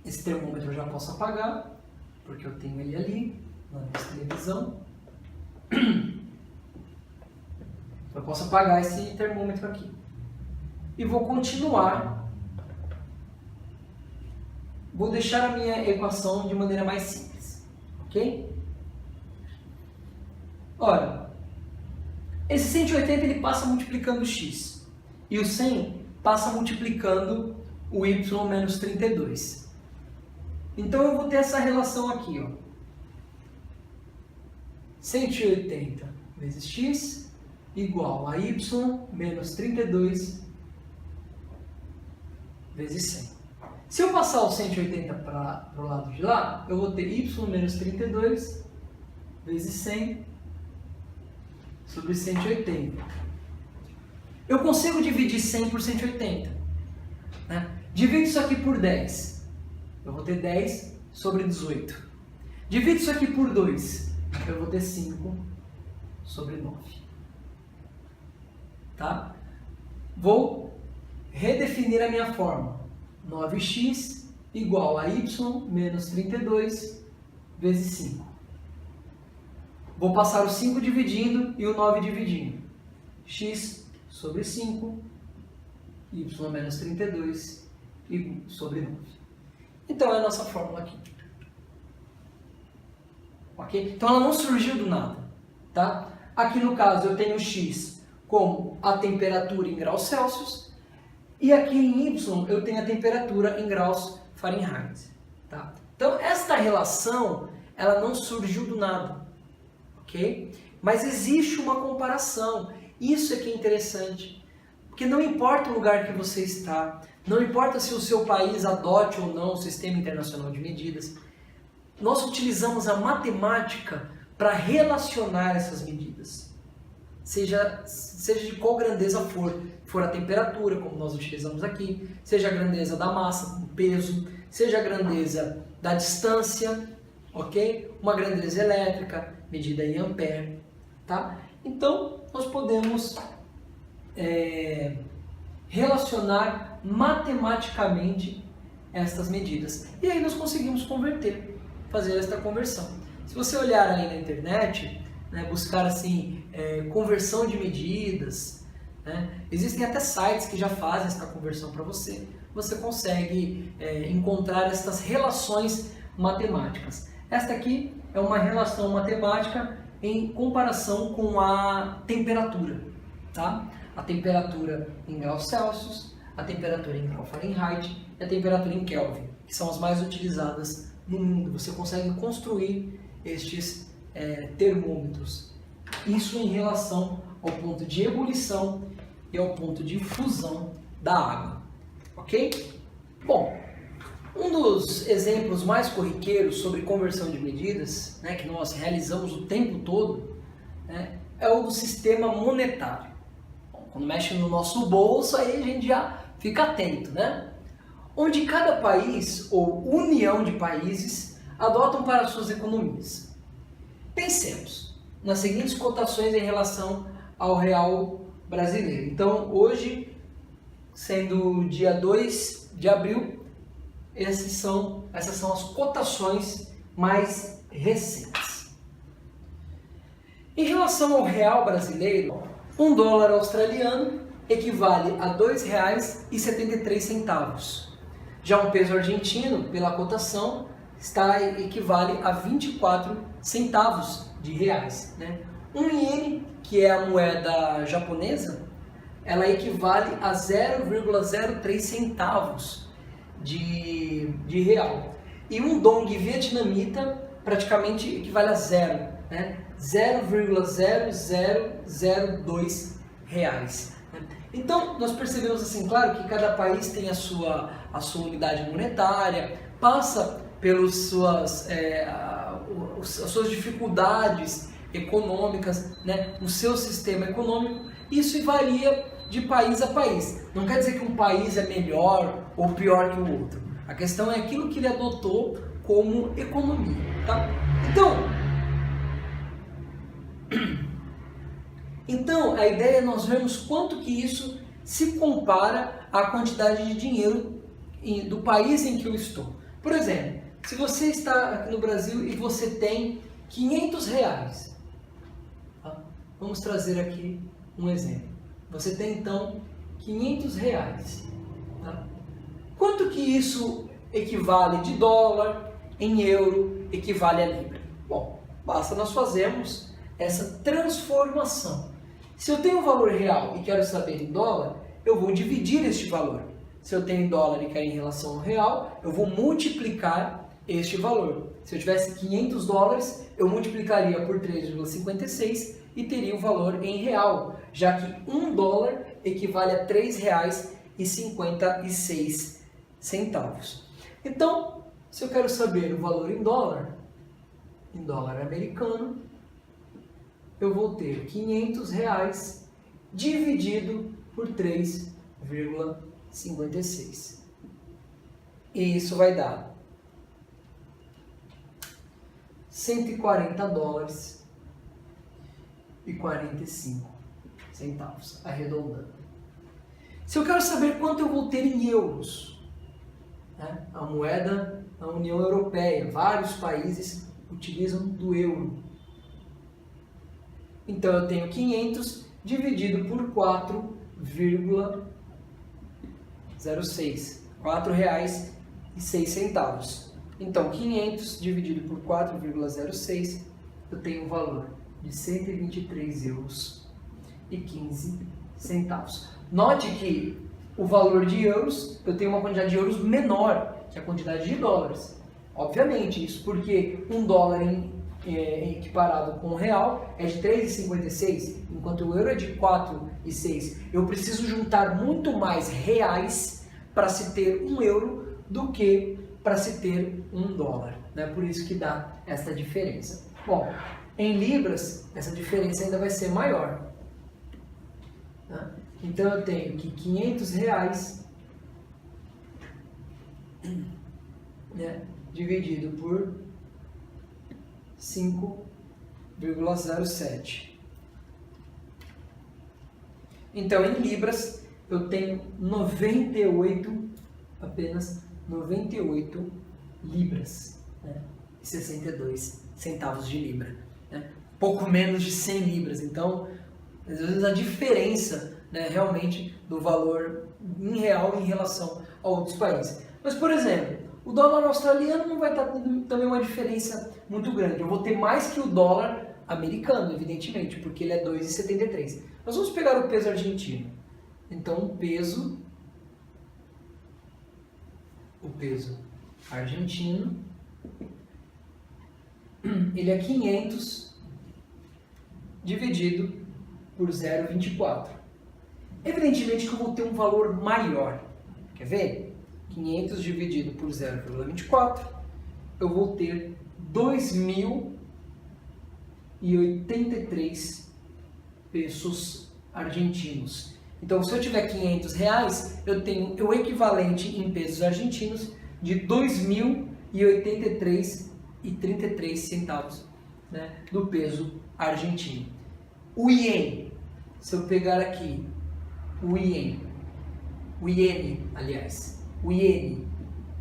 Esse termômetro eu já posso apagar, porque eu tenho ele ali, na televisão. Eu posso apagar esse termômetro aqui. E vou continuar. Vou deixar a minha equação de maneira mais simples. Ok? Ora, esse 180 ele passa multiplicando o x. E o 100 passa multiplicando o y menos 32. Então eu vou ter essa relação aqui, ó. 180 vezes x igual a y menos 32 vezes 100. Se eu passar o 180 para o lado de lá, eu vou ter y menos 32 vezes 100 sobre 180. Eu consigo dividir 100 por 180. Né? Divido isso aqui por 10. Eu vou ter 10 sobre 18. Divido isso aqui por 2. Eu vou ter 5 sobre 9. Tá? Vou redefinir a minha fórmula. 9x igual a y menos 32 vezes 5. Vou passar o 5 dividindo e o 9 dividindo. X sobre 5, y menos 32 e sobre 9. Então é a nossa fórmula aqui. Ok? Então ela não surgiu do nada. Tá? Aqui no caso eu tenho x como a temperatura em graus Celsius e aqui em y eu tenho a temperatura em graus Fahrenheit. Tá? Então esta relação ela não surgiu do nada. Ok? Mas existe uma comparação. Isso é que é interessante. Porque não importa o lugar que você está, não importa se o seu país adote ou não o Sistema Internacional de Medidas, nós utilizamos a matemática para relacionar essas medidas. Seja de qual grandeza for a temperatura, como nós utilizamos aqui, seja a grandeza da massa, do peso, seja a grandeza da distância, ok? Uma grandeza elétrica, medida em ampere, tá? Então, nós podemos relacionar matematicamente estas medidas. E aí nós conseguimos converter, fazer esta conversão. Se você olhar aí na internet, né, buscar assim, conversão de medidas, né, existem até sites que já fazem essa conversão para você. Você consegue encontrar estas relações matemáticas. Esta aqui é uma relação matemática em comparação com a temperatura, tá? A temperatura em graus Celsius, a temperatura em grau Fahrenheit e a temperatura em Kelvin, que são as mais utilizadas no mundo. Você consegue construir estes termômetros. Isso em relação ao ponto de ebulição e ao ponto de fusão da água, ok? Bom, um dos exemplos mais corriqueiros sobre conversão de medidas, né, que nós realizamos o tempo todo, né, é o do sistema monetário. Bom, quando mexe no nosso bolso, aí a gente já fica atento, né? Onde cada país ou união de países adotam para suas economias. Pensemos nas seguintes cotações em relação ao real brasileiro. Então, hoje, sendo dia 2 de abril, essas são as cotações mais recentes. Em relação ao real brasileiro, um dólar australiano equivale a R$ 2,73. Já um peso argentino, pela cotação, equivale a 24 centavos de reais. Né? Um iene, que é a moeda japonesa, ela equivale a 0,03 centavos de real. E um dong vietnamita praticamente equivale a zero, né? 0,0002 reais. Então, nós percebemos assim, claro que cada país tem a sua unidade monetária, passa pelas suas dificuldades econômicas, né? O seu sistema econômico, isso varia de país a país. Não quer dizer que um país é melhor ou pior que o outro. A questão é aquilo que ele adotou como economia, tá? Então a ideia é nós vermos quanto que isso se compara à quantidade de dinheiro do país em que eu estou. Por exemplo, se você está aqui no Brasil e você tem R$500, tá? Vamos trazer aqui um exemplo. Você tem então R$500, tá? Quanto que isso equivale de dólar, em euro, equivale a libra? Bom, basta nós fazermos essa transformação. Se eu tenho um valor real e quero saber em dólar, eu vou dividir este valor. Se eu tenho em dólar e quero em relação ao real, eu vou multiplicar este valor. Se eu tivesse $500, eu multiplicaria por 3,56 e teria o valor em real, já que $1 equivale a R$3,56. Então, se eu quero saber o valor em dólar americano, eu vou ter R$500 dividido por 3,56. E isso vai dar $140,45, arredondando. Se eu quero saber quanto eu vou ter em euros, né? A moeda da União Europeia, vários países utilizam do euro. Então eu tenho 500 dividido por 4,06, R$4,06. Então 500 dividido por 4,06, eu tenho um valor de €123,15. Note que o valor de euros, eu tenho uma quantidade de euros menor que a quantidade de dólares. Obviamente, isso porque $1 equiparado com o real é de 3,56, enquanto o euro é de 4,06. Eu preciso juntar muito mais reais para se ter €1 do que para se ter $1, né? Por isso que dá essa diferença. Bom, em libras, essa diferença ainda vai ser maior, né? Então eu tenho que R$500, né, dividido por 5,07. Então, em libras, eu tenho apenas 98 libras, né, e 62 centavos de libra, né? Pouco menos de 100 libras. Então, às vezes a diferença, né, realmente do valor em real em relação a outros países. Mas, por exemplo, o dólar australiano não vai estar também uma diferença muito grande. Eu vou ter mais que o dólar americano, evidentemente, porque ele é 2,73. Nós vamos pegar o peso argentino. Então, o peso argentino, ele é 500 dividido por 0,24. Evidentemente que eu vou ter um valor maior. Quer ver? 500 dividido por 0,24, eu vou ter 2.083 pesos argentinos. Então, se eu tiver R$500, eu tenho o equivalente em pesos argentinos de 2.083,33 né, do peso argentino. O iene, se eu pegar aqui o iene,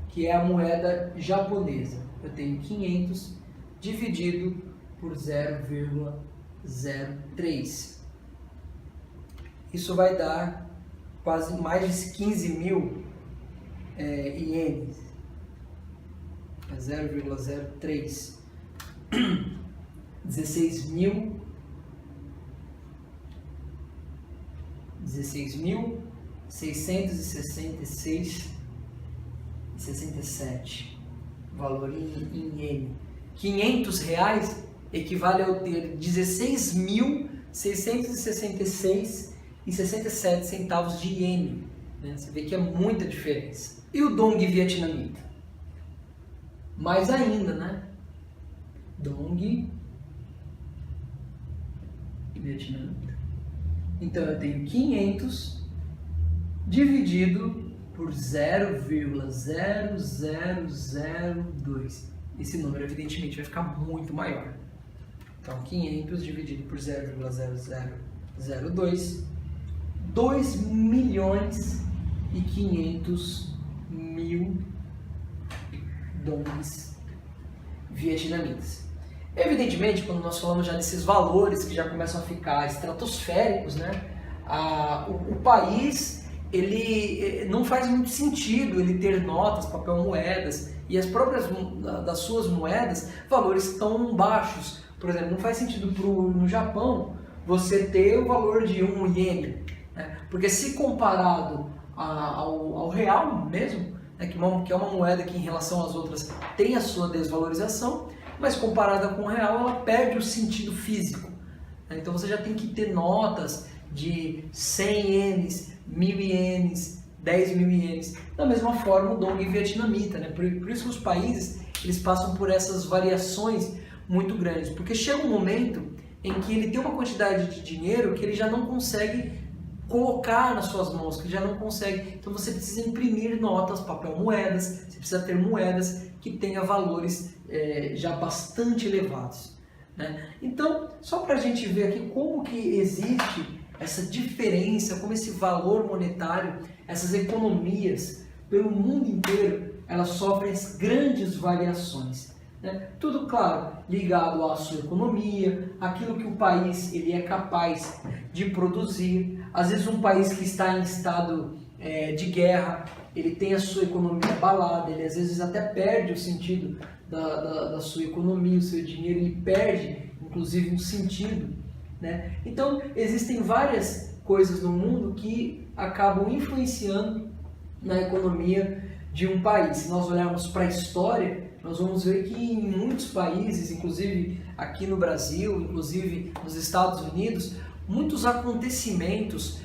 que é a moeda japonesa, eu tenho 500 dividido por 0,03. Isso vai dar quase mais de 15 mil ienes. 0,03. 16.666,67 valor em iene. R$500 equivale a eu ter 16.666,67 centavos de iene, né? Você vê que é muita diferença. E o dong vietnamita? Mais ainda, né? Dong vietnamita. Então eu tenho 500 dividido por 0,0002. Esse número evidentemente vai ficar muito maior. Então 500 dividido por 0,0002, 2.500.000 dong's vietnamitas. Evidentemente, quando nós falamos já desses valores que já começam a ficar estratosféricos, né, o país ele não faz muito sentido ele ter notas, papel moedas e as próprias das suas moedas valores tão baixos. Por exemplo, não faz sentido no Japão você ter o valor de 1 iene, né? Porque se comparado ao real mesmo, né, que é uma moeda que em relação às outras tem a sua desvalorização, mas comparada com o real ela perde o sentido físico. Então você já tem que ter notas de 100 ienes, 1.000 ienes, 10.000 ienes, da mesma forma o dong vietnamita, né? Por isso que os países eles passam por essas variações muito grandes, porque chega um momento em que ele tem uma quantidade de dinheiro que ele já não consegue colocar nas suas mãos, que ele já não consegue. Então você precisa imprimir notas, papel moedas, você precisa ter moedas que tenham valores já bastante elevados, né? Então, só para a gente ver aqui como que existe essa diferença, como esse valor monetário, essas economias pelo mundo inteiro, elas sofrem as grandes variações, né? Tudo, claro, ligado à sua economia, aquilo que o país ele é capaz de produzir. Às vezes um país que está em estado de guerra, ele tem a sua economia abalada, ele às vezes até perde o sentido da sua economia, o seu dinheiro, ele perde inclusive um sentido, né? Então existem várias coisas no mundo que acabam influenciando na economia de um país. Se nós olharmos para a história, nós vamos ver que em muitos países, inclusive aqui no Brasil, inclusive nos Estados Unidos, muitos acontecimentos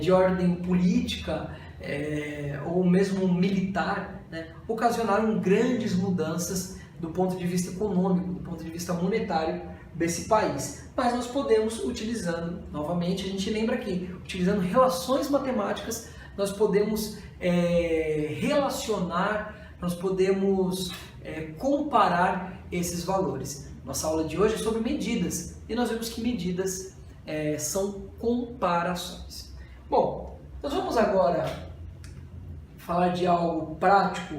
de ordem política ou mesmo militar, né, ocasionaram grandes mudanças do ponto de vista econômico, do ponto de vista monetário desse país. Mas nós podemos, utilizando, novamente, a gente lembra aqui, utilizando relações matemáticas, nós podemos relacionar, nós podemos comparar esses valores. Nossa aula de hoje é sobre medidas, e nós vemos que medidas são comparações. Bom, nós vamos agora falar de algo prático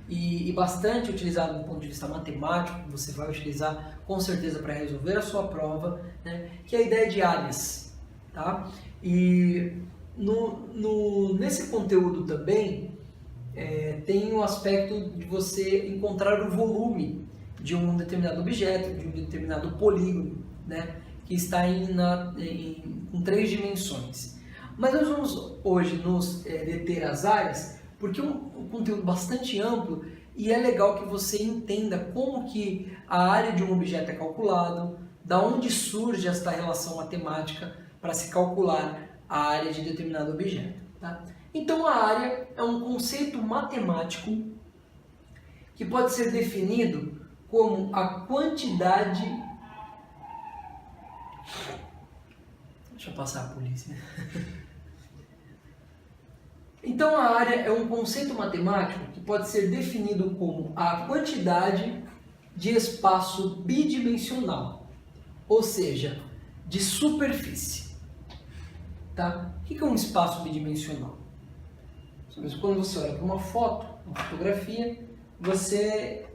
e bastante utilizado do ponto de vista matemático, que você vai utilizar com certeza para resolver a sua prova, né? Que é a ideia de áreas, tá? E nesse conteúdo também tem o aspecto de você encontrar o volume de um determinado objeto, de um determinado polígono, né? Que está em 3 dimensões. Mas nós vamos hoje nos deter às áreas, porque é um conteúdo bastante amplo e é legal que você entenda como que a área de um objeto é calculado, da onde surge esta relação matemática para se calcular a área de determinado objeto, tá? Então a área é um conceito matemático que pode ser definido como a quantidade... Deixa eu passar a polícia. Então a área é um conceito matemático que pode ser definido como a quantidade de espaço bidimensional, ou seja, de superfície. Tá? O que é um espaço bidimensional? Quando você olha para uma foto, uma fotografia, você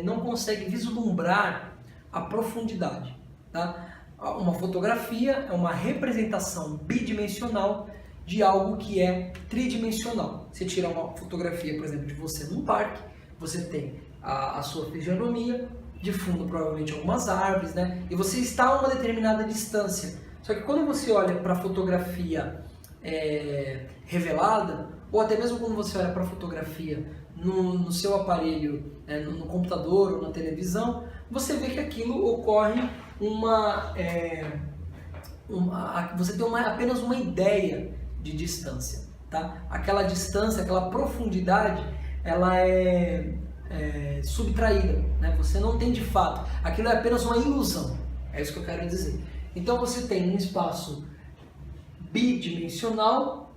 não consegue vislumbrar a profundidade. Tá? Uma fotografia é uma representação bidimensional de algo que é tridimensional. Você tira uma fotografia, por exemplo, de você num parque, você tem a sua fisionomia, de fundo provavelmente algumas árvores, né? E você está a uma determinada distância. Só que quando você olha para a fotografia revelada, ou até mesmo quando você olha para a fotografia no seu aparelho, no computador ou na televisão, você vê que aquilo ocorre você tem apenas uma ideia de distância, tá? Aquela distância, aquela profundidade, ela é subtraída, né? Você não tem de fato, aquilo é apenas uma ilusão, é isso que eu quero dizer. Então você tem um espaço bidimensional,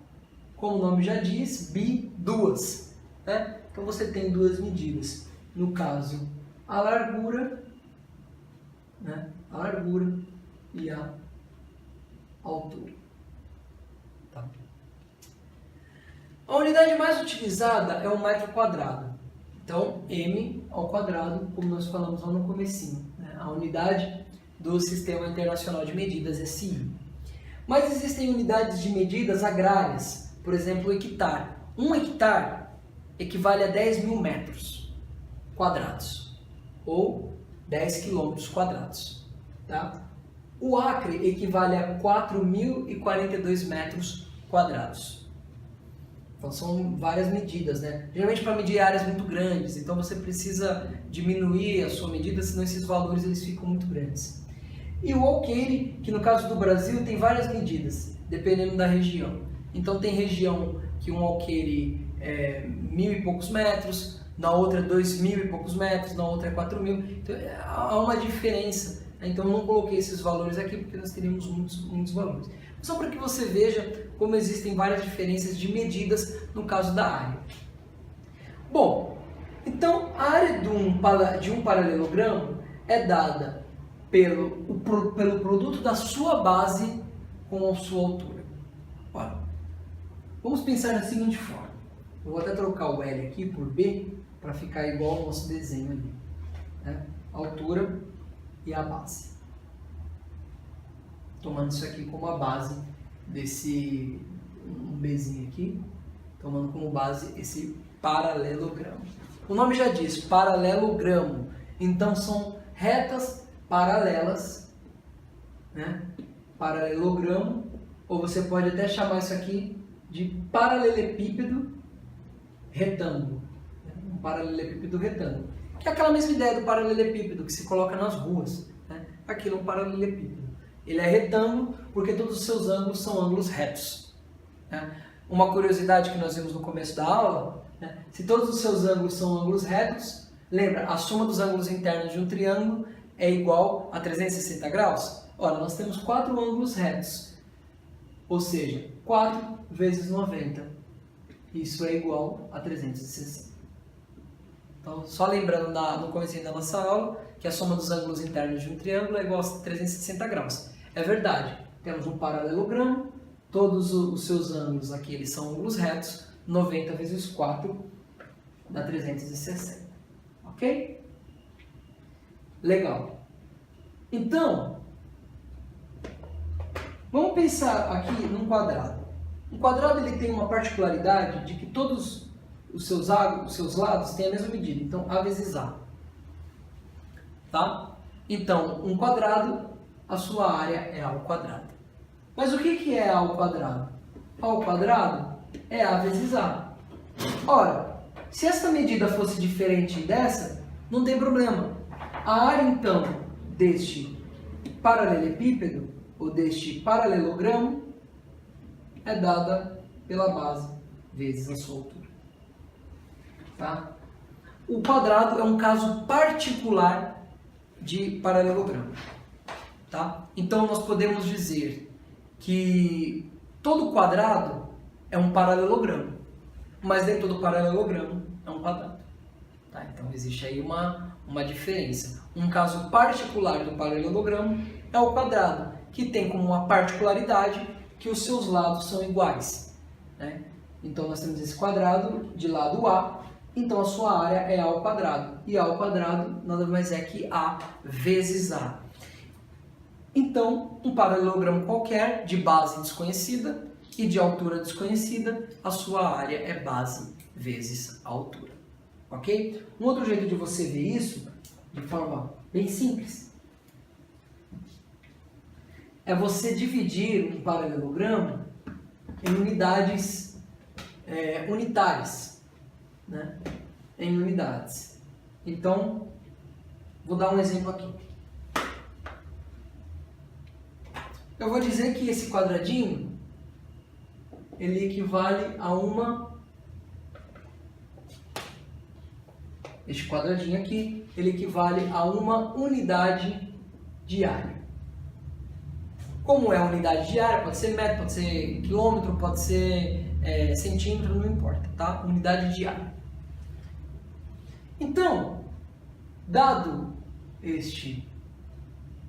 como o nome já diz, duas, né? Então você tem duas medidas, no caso a largura, né? A largura e a altura. Tá? A unidade mais utilizada é o metro quadrado. Então, m ao quadrado, como nós falamos lá no comecinho, né? A unidade do Sistema Internacional de Medidas, SI. Mas existem unidades de medidas agrárias, por exemplo, o hectare. Um hectare equivale a 10.000 metros quadrados, ou 10 quilômetros quadrados. Tá? O acre equivale a 4.042 metros quadrados. Então são várias medidas, né? Geralmente para medir áreas muito grandes, então você precisa diminuir a sua medida, senão esses valores eles ficam muito grandes. E o alqueire, que no caso do Brasil tem várias medidas, dependendo da região. Então tem região que um alqueire é 1.000 e poucos metros, na outra 2.000 e poucos metros, na outra é 4.000. Então há uma diferença. Então eu não coloquei esses valores aqui porque nós teríamos muitos valores. Só para que você veja como existem várias diferenças de medidas no caso da área. Bom, então a área de um paralelogramo é dada pelo produto da sua base com a sua altura. Olha, vamos pensar da seguinte forma. Eu vou até trocar o L aqui por B para ficar igual ao nosso desenho ali. Né? A altura e a base. Tomando isso aqui como a base desse um Bzinho aqui, tomando como base esse paralelogramo. O nome já diz, paralelogramo. Então são retas paralelas, né? Paralelogramo, ou você pode até chamar isso aqui de paralelepípedo retângulo. Um paralelepípedo retângulo. Que é aquela mesma ideia do paralelepípedo que se coloca nas ruas. Né? Aquilo é um paralelepípedo. Ele é retângulo porque todos os seus ângulos são ângulos retos. Né? Uma curiosidade que nós vimos no começo da aula, né? Se todos os seus ângulos são ângulos retos, lembra, a soma dos ângulos internos de um triângulo é igual a 360 graus? Ora, nós temos 4 ângulos retos, ou seja, 4 vezes 90. Isso é igual a 360. Então, só lembrando no começo da nossa aula, que a soma dos ângulos internos de um triângulo é igual a 360 graus. É verdade, temos um paralelogramo, todos os seus ângulos aqui eles são ângulos retos, 90 vezes 4 dá 360. Ok? Legal. Então, vamos pensar aqui num quadrado. Um quadrado ele tem uma particularidade de que todos os seus lados têm a mesma medida. Então, A vezes A. Tá? Então, um quadrado, a sua área é A ao quadrado. Mas o que é A ao quadrado? A ao quadrado é A vezes A. Ora, se esta medida fosse diferente dessa, não tem problema. A área, então, deste paralelepípedo, ou deste paralelogramo, é dada pela base vezes a sua altura. Tá? O quadrado é um caso particular de paralelogramo. Tá? Então, nós podemos dizer que todo quadrado é um paralelogramo, mas nem todo paralelogramo é um quadrado. Tá? Então, existe aí uma diferença. Um caso particular do paralelogramo é o quadrado, que tem como uma particularidade que os seus lados são iguais. Né? Então, nós temos esse quadrado de lado A, então a sua área é A ao quadrado. E A ao quadrado nada mais é que A vezes A. Então, um paralelogramo qualquer, de base desconhecida e de altura desconhecida, a sua área é base vezes a altura. Ok? Um outro jeito de você ver isso, de forma bem simples, é você dividir um paralelogramo em unidades unitárias, né? Em unidades. Então, vou dar um exemplo aqui. Eu vou dizer que esse quadradinho, ele equivale a este quadradinho aqui, ele equivale a uma unidade de área. Como é a unidade de área, pode ser metro, pode ser quilômetro, pode ser centímetro, não importa, tá? Unidade de área. Então, dado este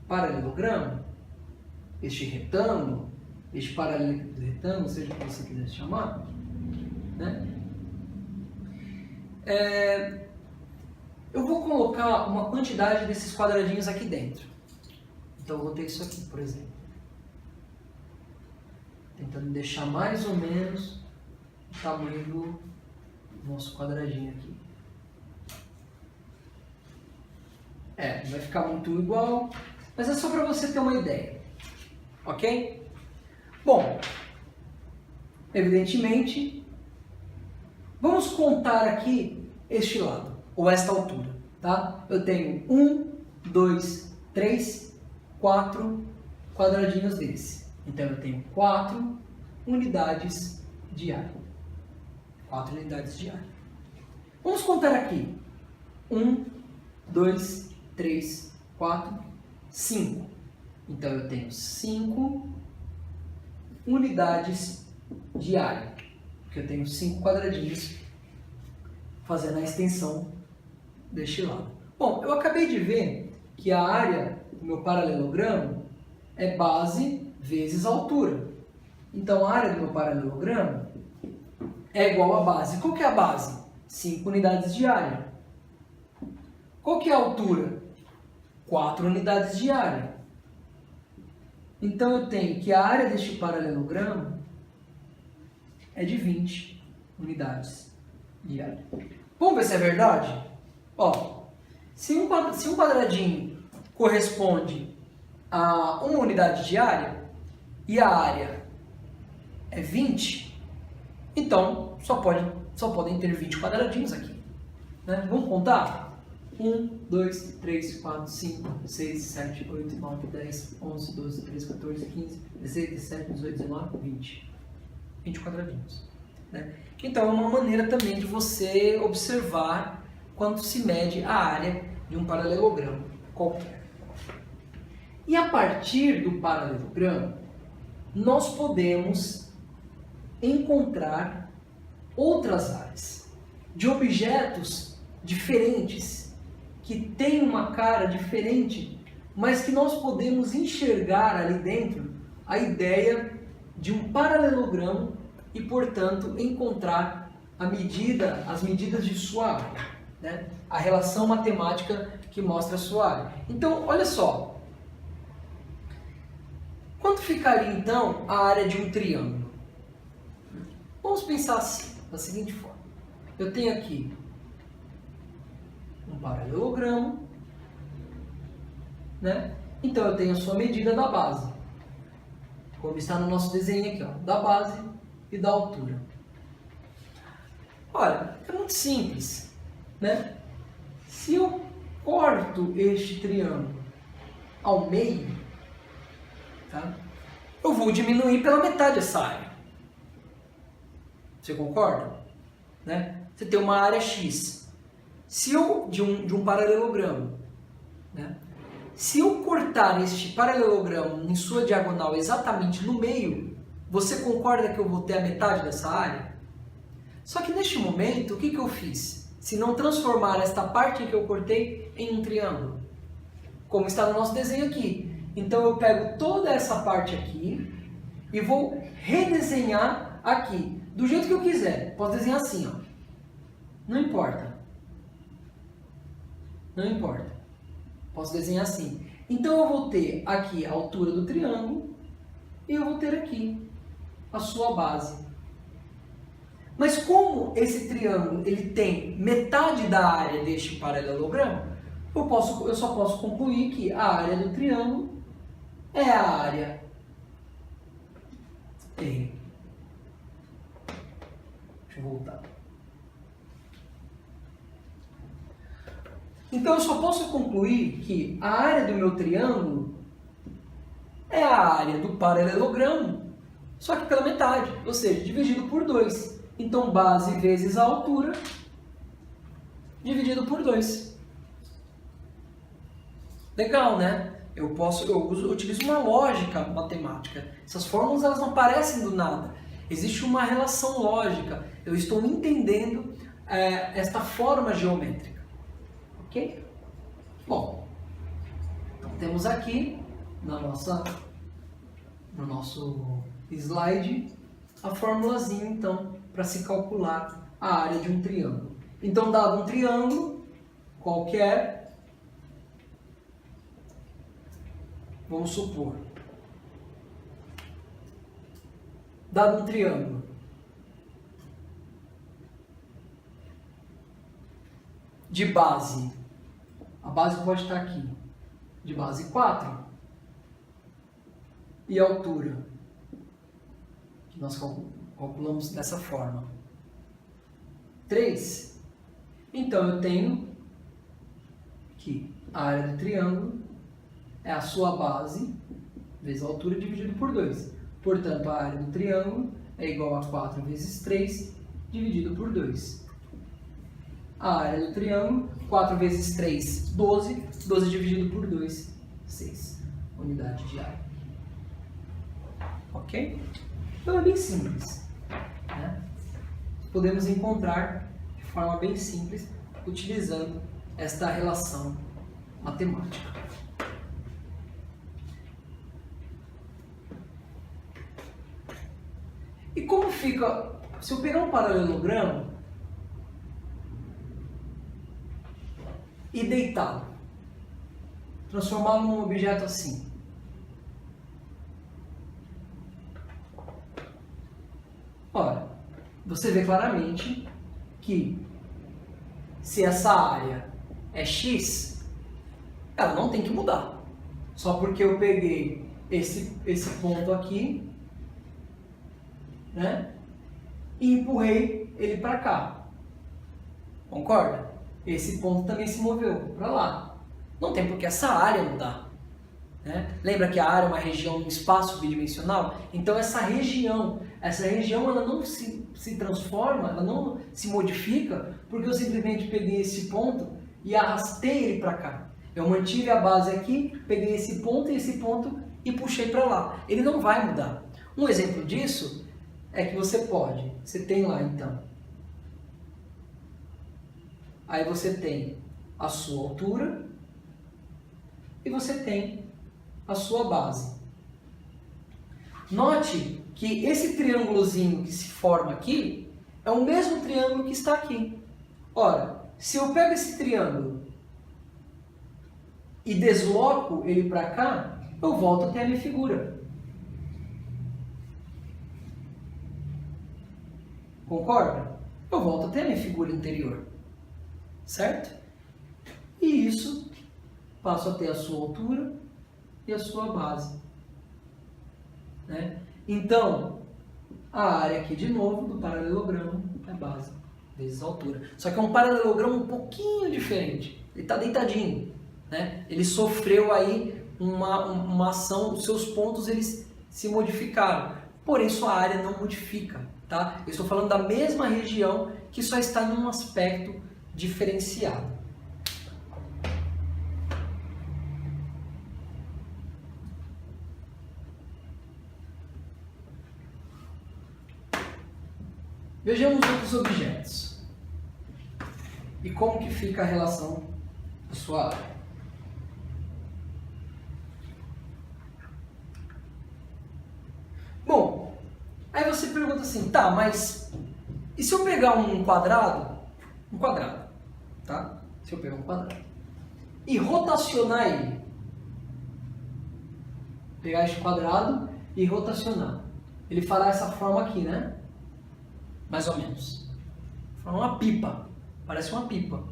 paralelogramo, este retângulo, este paralelepípedo, seja o que você quiser chamar, né? Eu vou colocar uma quantidade desses quadradinhos aqui dentro. Então, eu vou ter isso aqui, por exemplo. Tentando deixar mais ou menos o tamanho do nosso quadradinho aqui. Não vai ficar muito igual, mas é só para você ter uma ideia. Ok? Bom, evidentemente, vamos contar aqui este lado, ou esta altura, tá? Eu tenho 1, 2, 3, 4 quadradinhos desse. Então, eu tenho 4 unidades de área. 4 unidades de área. Vamos contar aqui. 1, 2, 3, 4, 5. Então, eu tenho 5 unidades de área. Porque eu tenho 5 quadradinhos fazendo a extensão deste lado. Bom, eu acabei de ver que a área do meu paralelogramo é base vezes altura. Então, a área do meu paralelogramo é igual à base. Qual que é a base? 5 unidades de área. Qual que é a altura? 4 unidades de área. Então, eu tenho que a área deste paralelogramo é de 20 unidades de área. Vamos ver se é verdade? Ó, se um quadradinho corresponde a 1 unidade de área e a área é 20, então só podem ter 20 quadradinhos aqui. Né? Vamos contar? 1, 2, 3, 4, 5, 6, 7, 8, 9, 10, 11, 12, 13, 14, 15, 16, 17, 18, 19, 20. 20 quadradinhos. Né? Então é uma maneira também de você observar quanto se mede a área de um paralelogramo qualquer. E a partir do paralelogramo, nós podemos encontrar outras áreas de objetos diferentes, que têm uma cara diferente, mas que nós podemos enxergar ali dentro a ideia de um paralelogramo e, portanto, encontrar as medidas de sua área, né? A relação matemática que mostra a sua área. Então, olha só. Quanto ficaria, então, a área de um triângulo? Vamos pensar assim, da seguinte forma. Eu tenho aqui um paralelogramo, né? Então, eu tenho a sua medida da base, como está no nosso desenho aqui, ó, da base e da altura. Olha, é muito simples, né? Se eu corto este triângulo ao meio, tá? Eu vou diminuir pela metade essa área. Você concorda? Né? Você tem uma área X. Se eu, de um paralelogramo, né? Se eu cortar este paralelogramo em sua diagonal exatamente no meio, você concorda que eu vou ter a metade dessa área? Só que neste momento, o que eu fiz? Se não transformar esta parte que eu cortei em um triângulo, como está no nosso desenho aqui. Então eu pego toda essa parte aqui e vou redesenhar aqui, do jeito que eu quiser. Posso desenhar assim, ó. Não importa. Não importa. Posso desenhar assim. Então eu vou ter aqui a altura do triângulo e eu vou ter aqui a sua base. Mas como esse triângulo ele tem metade da área deste paralelogramo, eu só posso concluir que a área do triângulo é a área E. Deixa eu voltar. Então eu só posso concluir que a área do meu triângulo é a área do paralelogramo, só que pela metade, ou seja, dividido por 2. Então, base vezes a altura, dividido por 2. Legal, né? Eu utilizo uma lógica matemática. Essas fórmulas elas não aparecem do nada. Existe uma relação lógica. Eu estou entendendo esta forma geométrica. Ok? Bom, então temos aqui no nosso slide a formulazinha, então, para se calcular a área de um triângulo. Então, dado um triângulo qualquer, vamos supor, dado um triângulo de base, a base pode estar aqui, de base 4, e altura, que nós calculamos dessa forma, 3. Então, eu tenho que a área do triângulo é a sua base vezes a altura dividido por 2. Portanto, a área do triângulo é igual a 4 vezes 3 dividido por 2. A área do triângulo, 4 vezes 3, 12. 12 dividido por 2, 6. Unidade de área. Ok? Então é bem simples, né? Podemos encontrar de forma bem simples utilizando esta relação matemática. E como fica, se eu pegar um paralelogramo e deitá-lo, transformá-lo num objeto assim? Ora, você vê claramente que se essa área é x, ela não tem que mudar. Só porque eu peguei esse ponto aqui, né, e empurrei ele para cá. Concorda? Esse ponto também se moveu para lá. Não tem por que essa área mudar, né? Lembra que a área é uma região no espaço bidimensional? Então essa região ela não se transforma, ela não se modifica porque eu simplesmente peguei esse ponto e arrastei ele para cá. Eu mantive a base aqui, peguei esse ponto e puxei para lá. Ele não vai mudar. Um exemplo disso é que você tem lá então, aí você tem a sua altura e você tem a sua base. Note que esse triângulozinho que se forma aqui é o mesmo triângulo que está aqui. Ora, se eu pego esse triângulo e desloco ele para cá, eu volto até a minha figura. Concorda? Eu volto até a minha figura anterior. Certo? E isso passo a ter a sua altura e a sua base. Né? Então, a área aqui de novo do paralelogramo é base vezes a altura. Só que é um paralelogramo um pouquinho diferente. Ele está deitadinho. Né? Ele sofreu aí uma ação, os seus pontos eles se modificaram. Porém, sua área não modifica. Tá? Eu estou falando da mesma região que só está num aspecto diferenciado. Vejamos outros objetos. E como que fica a relação da sua área. Bom, aí você pergunta assim, tá, mas e se eu pegar um quadrado, tá? Se eu pegar um quadrado e rotacionar ele, pegar este quadrado e rotacionar, ele fará essa forma aqui, né? Mais ou menos. Forma uma pipa, parece uma pipa.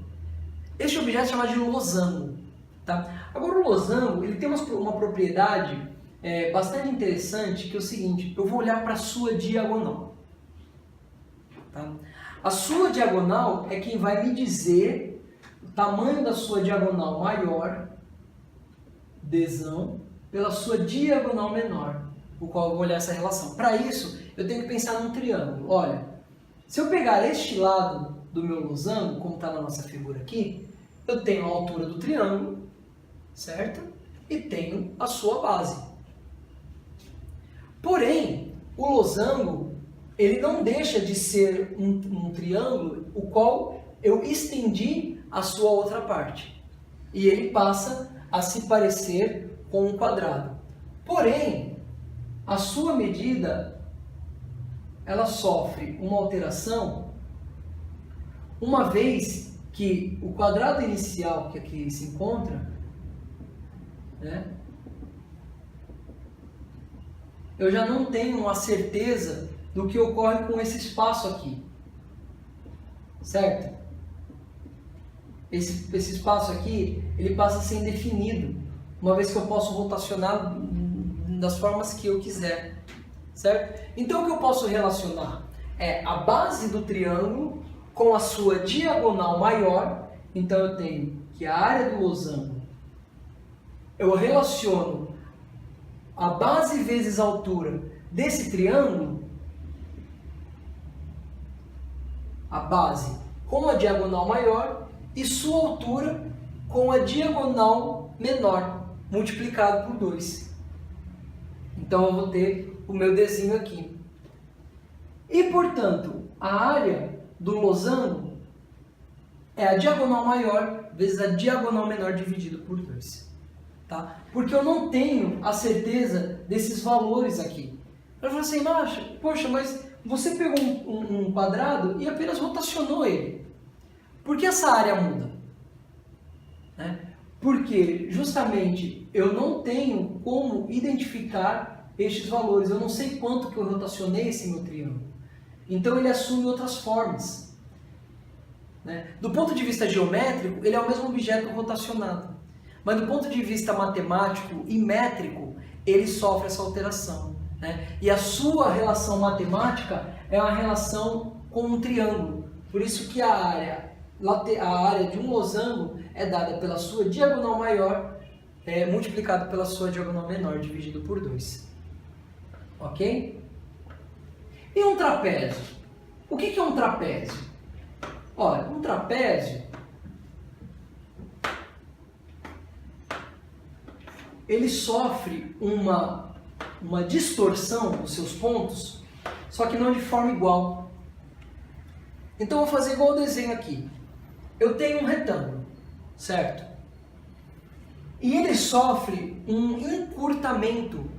Este objeto é chamado de losango, tá? Agora o losango, ele tem uma propriedade bastante interessante, que é o seguinte, eu vou olhar para a sua diagonal. Tá? A sua diagonal é quem vai me dizer o tamanho da sua diagonal maior, Dzão, pela sua diagonal menor, o qual eu vou olhar essa relação. Para isso, eu tenho que pensar num triângulo. Olha, se eu pegar este lado do meu losango, como está na nossa figura aqui, eu tenho a altura do triângulo, certo? e tenho a sua base. Porém, o losango, ele não deixa de ser um triângulo, o qual eu estendi a sua outra parte. E ele passa a se parecer com um quadrado. Porém, a sua medida, ela sofre uma alteração, uma vez que o quadrado inicial que aqui se encontra, né, eu já não tenho uma certeza do que ocorre com esse espaço aqui, certo? Esse espaço aqui, ele passa a ser indefinido, uma vez que eu posso rotacionar das formas que eu quiser, certo? Então, o que eu posso relacionar é a base do triângulo com a sua diagonal maior. Então, eu tenho que a área do losango, eu relaciono a base vezes a altura desse triângulo, a base com a diagonal maior e sua altura com a diagonal menor, multiplicado por 2. Então, eu vou ter o meu desenho aqui. E, portanto, a área do losango é a diagonal maior vezes a diagonal menor dividido por 2. Tá? Porque eu não tenho a certeza desses valores aqui. Eu falo assim, poxa, mas você pegou um quadrado e apenas rotacionou ele. Por que essa área muda? Né? Porque justamente eu não tenho como identificar estes valores. Eu não sei quanto que eu rotacionei esse meu triângulo. Então ele assume outras formas. Né? Do ponto de vista geométrico, ele é o mesmo objeto rotacionado. Mas do ponto de vista matemático e métrico, ele sofre essa alteração. Né? E a sua relação matemática é uma relação com um triângulo. Por isso que a área de um losango é dada pela sua diagonal maior multiplicado pela sua diagonal menor dividido por 2. Ok? E um trapézio? O que é um trapézio? Olha, um trapézio, ele sofre uma distorção dos seus pontos, só que não de forma igual. Então, eu vou fazer igual o desenho aqui. Eu tenho um retângulo, certo? E ele sofre um encurtamento,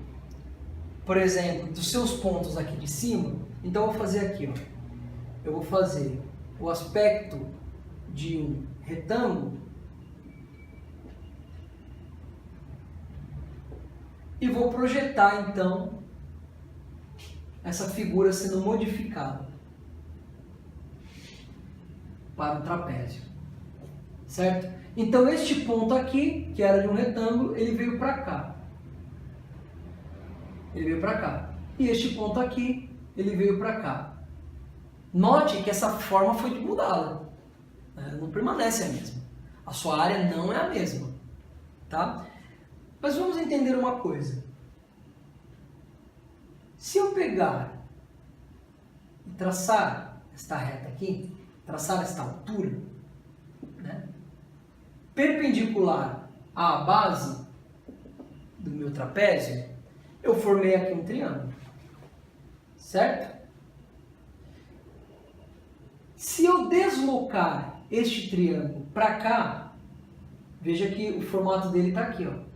por exemplo, dos seus pontos aqui de cima. Então, eu vou fazer aqui, ó. Eu vou fazer o aspecto de um retângulo e vou projetar, então, essa figura sendo modificada para o trapézio, certo? Então, este ponto aqui, que era de um retângulo, ele veio para cá. Ele veio para cá. E este ponto aqui, ele veio para cá. Note que essa forma foi mudada. Não permanece a mesma. A sua área não é a mesma. Tá? Mas vamos entender uma coisa. Se eu pegar e traçar esta reta aqui, traçar esta altura, né, perpendicular à base do meu trapézio, eu formei aqui um triângulo. Certo? Se eu deslocar este triângulo para cá, veja que o formato dele está aqui, ó.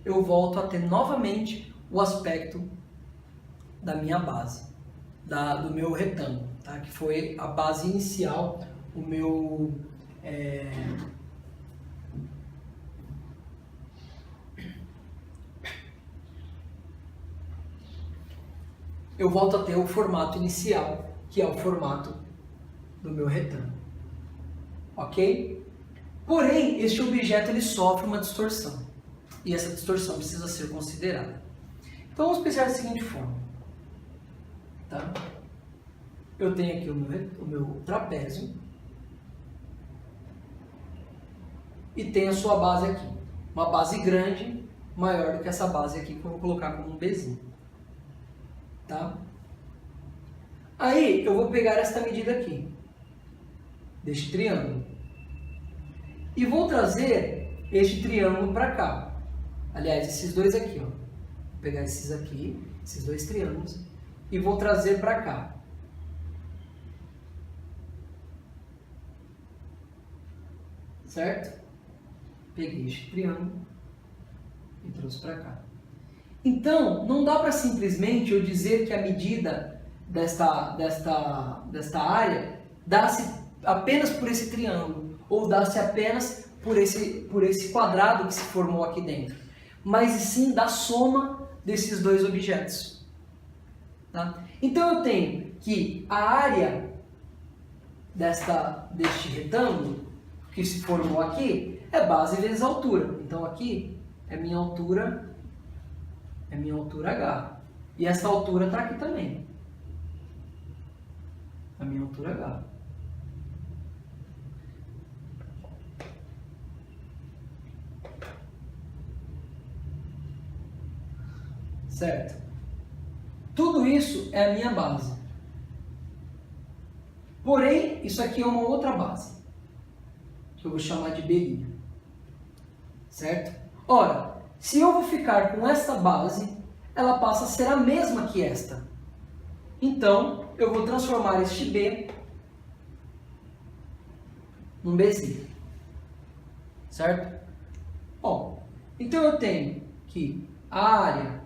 Eu volto a ter novamente o aspecto da minha base, do meu retângulo, tá? Que foi a base inicial, o meu... eu volto a ter o formato inicial, que é o formato do meu retângulo. Ok? Porém, este objeto ele sofre uma distorção. E essa distorção precisa ser considerada. Então, vamos pensar da seguinte forma. Tá? Eu tenho aqui o meu trapézio. E tem a sua base aqui. Uma base grande, maior do que essa base aqui, que eu vou colocar como um Bzinho. Tá? Aí, eu vou pegar esta medida aqui, deste triângulo, e vou trazer este triângulo para cá. Aliás, esses dois aqui, ó. Vou pegar esses aqui, esses dois triângulos, e vou trazer para cá. Certo? Peguei este triângulo e trouxe para cá. Então, não dá para simplesmente eu dizer que a medida desta área dá-se apenas por esse triângulo, ou dá-se apenas por esse quadrado que se formou aqui dentro, mas sim da soma desses dois objetos. Tá? Então, eu tenho que a área deste retângulo que se formou aqui é base vezes altura. Então, aqui é minha altura H. E essa altura está aqui também. A minha altura H. Certo? Tudo isso é a minha base. Porém, isso aqui é uma outra base, que eu vou chamar de B'. Certo? Ora, se eu vou ficar com esta base, ela passa a ser a mesma que esta. Então, eu vou transformar este B num B'zinho. Certo? Bom, então eu tenho que a área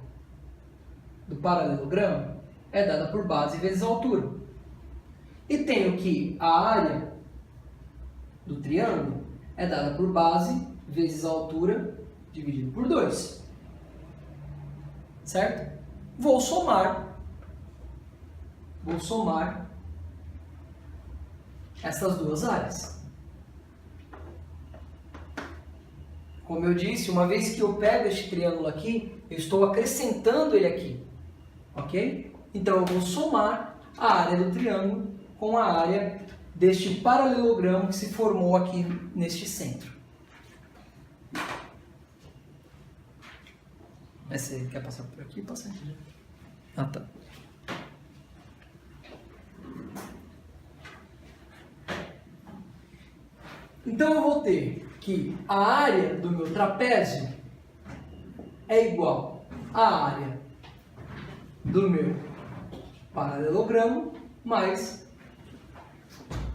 do paralelogramo é dada por base vezes altura. E tenho que a área do triângulo é dada por base vezes a altura dividido por 2. Certo? Vou somar essas duas áreas. Como eu disse, uma vez que eu pego este triângulo aqui, eu estou acrescentando ele aqui. Ok? Então, eu vou somar a área do triângulo com a área deste paralelogramo que se formou aqui neste centro. Mas você quer passar por aqui? Passa aqui. Ah, tá. Então eu vou ter que a área do meu trapézio é igual à área do meu paralelogramo mais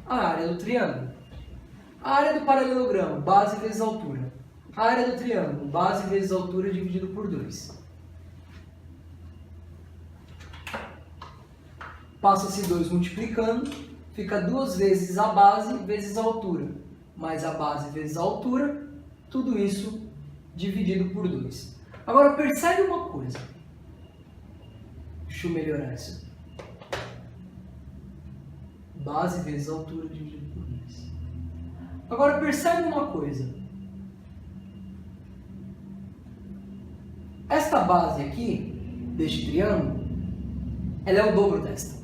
a área do triângulo. A área do paralelogramo, base vezes altura. A área do triângulo, base vezes altura dividido por 2. Passa esse 2 multiplicando, fica 2 vezes a base vezes a altura, mais a base vezes a altura, tudo isso dividido por 2. Agora percebe uma coisa. Deixa eu melhorar isso. Base vezes a altura dividido por 2. Agora percebe uma coisa. Esta base aqui, deste triângulo, ela é o dobro desta.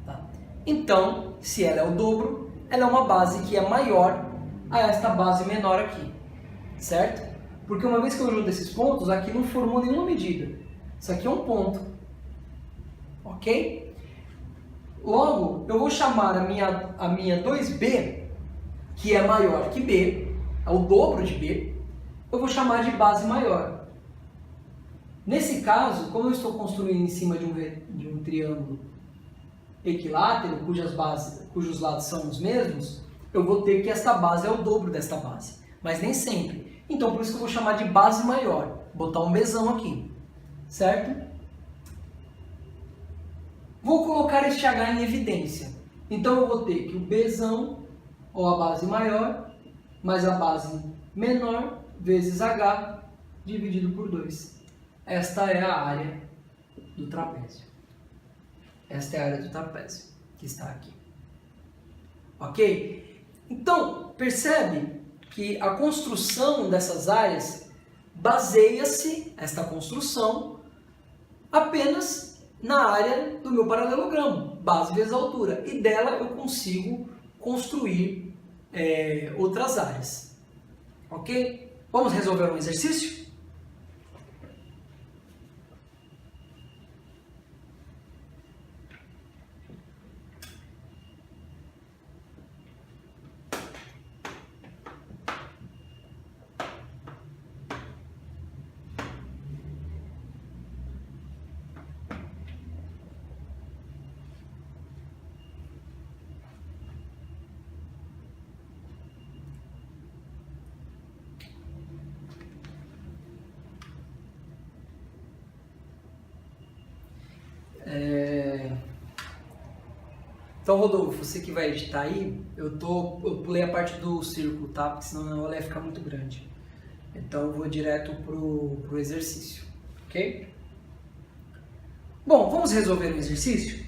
Tá? Então, se ela é o dobro, ela é uma base que é maior a esta base menor aqui. Certo? Porque uma vez que eu junto esses pontos, aqui não formou nenhuma medida. Isso aqui é um ponto. Ok? Logo, eu vou chamar a minha 2B, que é maior que B, é o dobro de B, eu vou chamar de base maior. Nesse caso, como eu estou construindo em cima de um triângulo equilátero, cujos lados são os mesmos, eu vou ter que esta base é o dobro desta base, mas nem sempre. Então, por isso que eu vou chamar de base maior, botar um Bzão aqui, certo? Vou colocar este H em evidência. Então, eu vou ter que o Bzão, ou a base maior, mais a base menor, vezes H, dividido por 2. Esta é a área do trapézio. Esta é a área do trapézio, que está aqui. Ok? Então, percebe que a construção dessas áreas baseia-se, esta construção, apenas na área do meu paralelogramo, base vezes altura. E dela eu consigo construir outras áreas. Ok? Vamos resolver um exercício? Então, Rodolfo, você que vai editar aí, eu pulei a parte do círculo, tá? Porque senão a aula ia ficar muito grande. Então, eu vou direto pro exercício, ok? Bom, vamos resolver o exercício?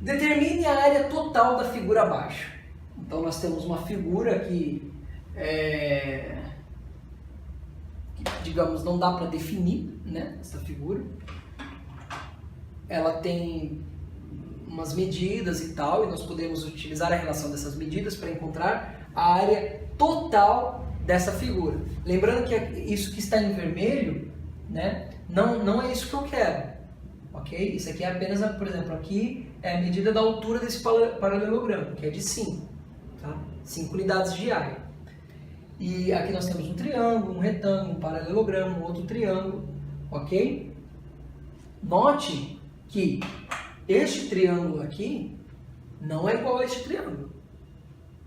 Determine a área total da figura abaixo. Então, nós temos uma figura que digamos, não dá para definir, né, essa figura. Ela tem umas medidas e tal, e nós podemos utilizar a relação dessas medidas para encontrar a área total dessa figura. Lembrando que isso que está em vermelho, né, não é isso que eu quero, ok? Isso aqui é apenas, por exemplo, aqui é a medida da altura desse paralelogramo, que é de 5, tá? 5 unidades de área. E aqui nós temos um triângulo, um retângulo, um paralelogramo, um outro triângulo, ok? Note que este triângulo aqui não é igual a este triângulo,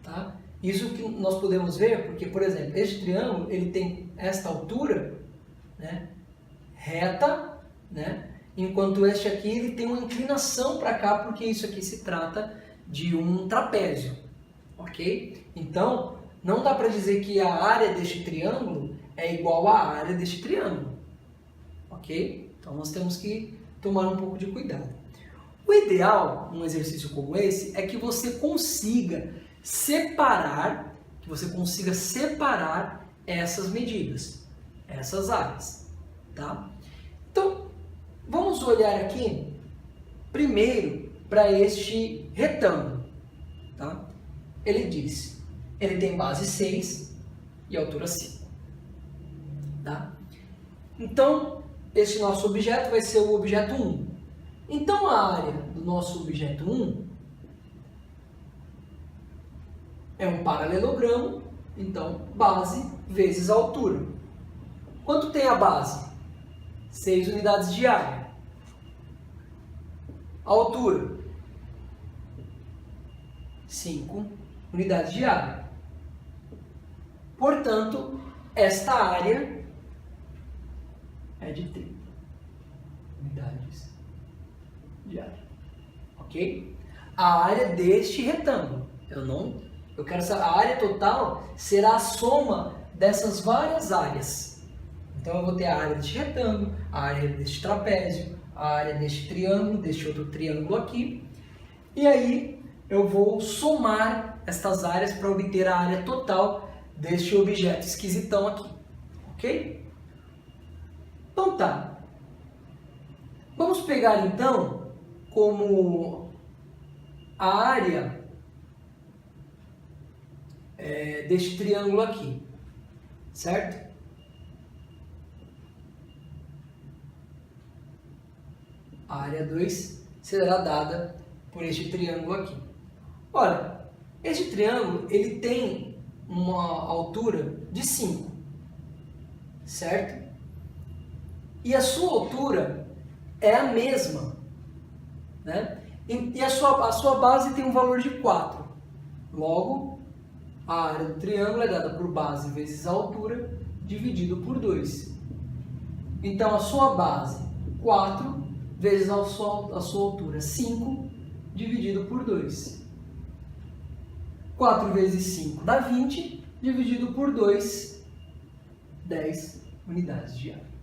tá? Isso que nós podemos ver porque, por exemplo, este triângulo ele tem esta altura, né, reta, né, enquanto este aqui ele tem uma inclinação para cá, porque isso aqui se trata de um trapézio, ok? Então, não dá para dizer que a área deste triângulo é igual à área deste triângulo, ok? Então, nós temos que tomar um pouco de cuidado. O ideal, num exercício como esse, é que você consiga separar essas medidas, essas áreas, tá? Então, vamos olhar aqui primeiro para este retângulo, tá? Ele diz, ele tem base 6 e altura 5, tá? Então, este nosso objeto vai ser o objeto 1. Então, a área do nosso objeto 1 é um paralelogramo, então, base vezes a altura. Quanto tem a base? 6 unidades de área. A altura? 5 unidades de área. Portanto, esta área é de 30 unidades de área, ok? A área deste retângulo, eu quero saber, a área total será a soma dessas várias áreas. Então eu vou ter a área deste retângulo, a área deste trapézio, a área deste triângulo, deste outro triângulo aqui, e aí eu vou somar estas áreas para obter a área total deste objeto esquisitão aqui, ok? Então tá. Vamos pegar então como a área deste triângulo aqui, certo? A área 2 será dada por este triângulo aqui. Olha, este triângulo ele tem uma altura de 5, certo? E a sua altura é a mesma, né? E a sua base tem um valor de 4. Logo, a área do triângulo é dada por base vezes a altura, dividido por 2. Então, a sua base, 4, vezes a sua altura, 5, dividido por 2. 4 vezes 5 dá 20, dividido por 2, 10 unidades de área.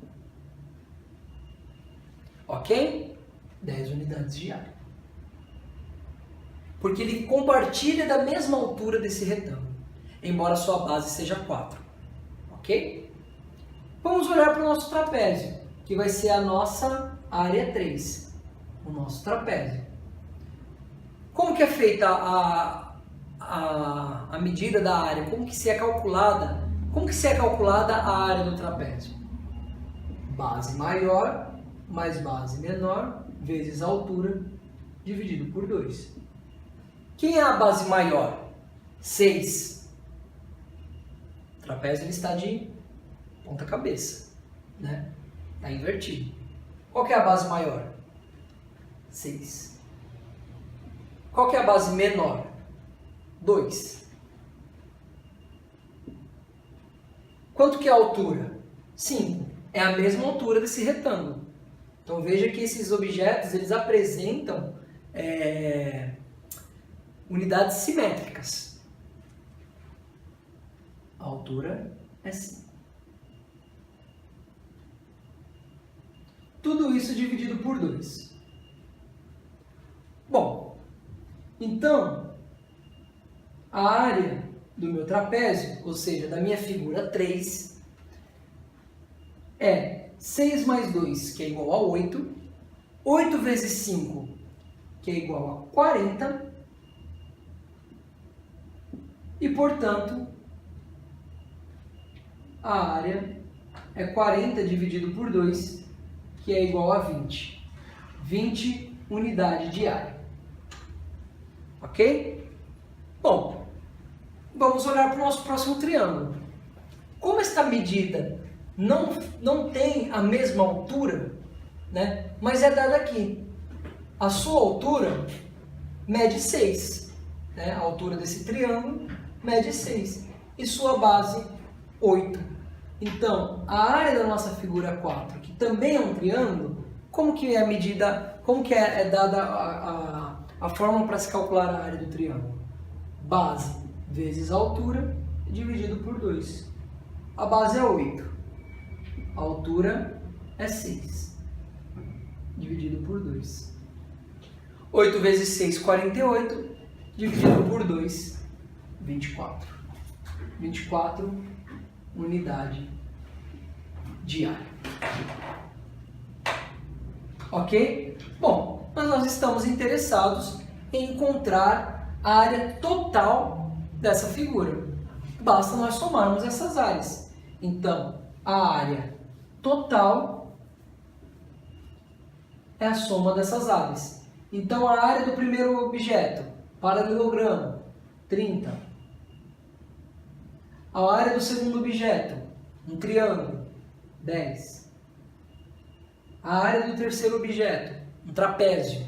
Ok? 10 unidades de área. Porque ele compartilha da mesma altura desse retângulo, embora a sua base seja 4. Ok? Vamos olhar para o nosso trapézio, que vai ser a nossa área 3, o nosso trapézio. Como que é feita a medida da área? Como que é calculada a área do trapézio? Base maior mais base menor vezes a altura dividido por 2. Quem é a base maior? 6. O trapézio ele está de ponta cabeça, né? Está invertido. Qual que é a base maior? 6. Qual que é a base menor? 2. Quanto que é a altura? 5. É a mesma altura desse retângulo. Então veja que esses objetos eles apresentam unidades simétricas. A altura é 5. Tudo isso dividido por 2. Bom, então, a área do meu trapézio, ou seja, da minha figura 3, é 6 mais 2, que é igual a 8, 8 vezes 5, que é igual a 40, e, portanto, a área é 40 dividido por 2, que é igual a 20. 20 unidades de área. Ok? Bom, vamos olhar para o nosso próximo triângulo. Como esta medida não tem a mesma altura, né, mas é dada aqui. A sua altura mede 6. Né, a altura desse triângulo mede 6. E sua base, 8. Então, a área da nossa figura 4, que também é um triângulo, como que é a medida, como que é dada a fórmula para se calcular a área do triângulo? Base vezes a altura dividido por 2. A base é 8. A altura é 6. Dividido por 2. 8 vezes 6, 48. Dividido por 2, 24. 24 unidade de área. Ok? Bom, mas nós estamos interessados em encontrar a área total dessa figura. Basta nós somarmos essas áreas. Então, a área total é a soma dessas áreas. Então, a área do primeiro objeto, paralelogramo, 30. A área do segundo objeto, um triângulo, 10. A área do terceiro objeto, um trapézio.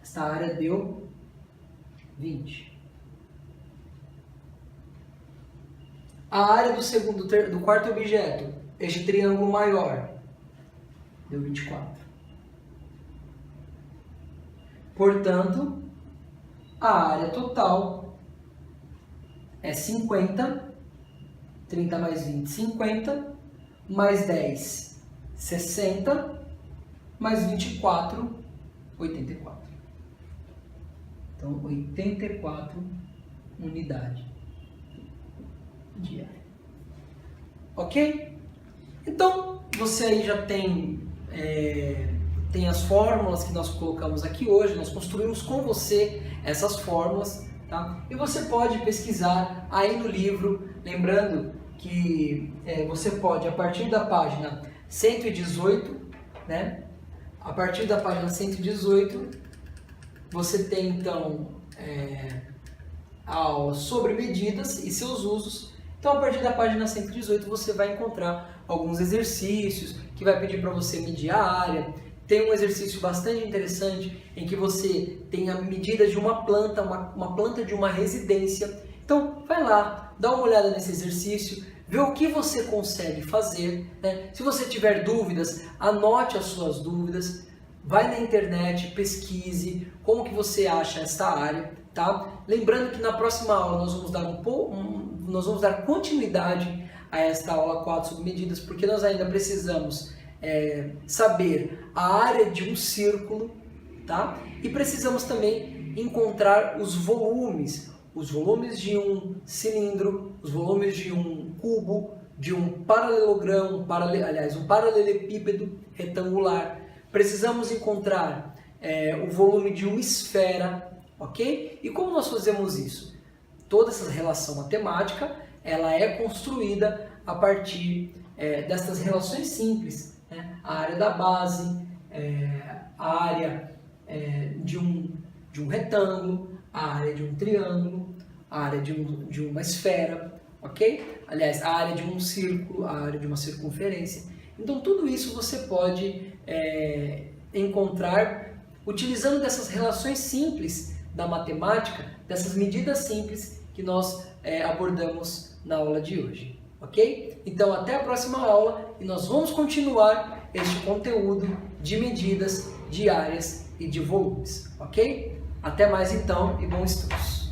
Esta área deu 20. A área do quarto objeto, este triângulo maior, deu 24. Portanto, a área total é 50. 30 mais 20, 50, mais 10, 60, mais 24, 84. Então, 84 unidades de área. Ok? Então, você aí já tem as fórmulas que nós colocamos aqui hoje, nós construímos com você essas fórmulas. Tá? E você pode pesquisar aí no livro, lembrando que você pode, a partir da página 118, né? A partir da página 118, você tem então a aula sobre medidas e seus usos. Então, a partir da página 118, você vai encontrar alguns exercícios que vai pedir para você medir a área. Tem um exercício bastante interessante em que você tem a medida de uma planta, uma planta de uma residência. Então, vai lá, dá uma olhada nesse exercício, vê o que você consegue fazer. Né? Se você tiver dúvidas, anote as suas dúvidas, vai na internet, pesquise como que você acha essa área. Tá? Lembrando que na próxima aula nós vamos dar continuidade a esta aula 4 sobre medidas, porque nós ainda precisamos saber a área de um círculo, tá? E precisamos também encontrar os volumes de um cilindro, os volumes de um cubo, de um paralelogramo, um paralelepípedo retangular. Precisamos encontrar o volume de uma esfera, ok? E como nós fazemos isso? Toda essa relação matemática, ela é construída a partir dessas relações simples. A área da base, a área de um retângulo, a área de um triângulo, a área de uma esfera, ok? Aliás, a área de um círculo, a área de uma circunferência. Então, tudo isso você pode encontrar utilizando dessas relações simples da matemática, dessas medidas simples que nós abordamos na aula de hoje. Ok? Então, até a próxima aula e nós vamos continuar este conteúdo de medidas, de áreas e de volumes. Ok? Até mais então e bons estudos!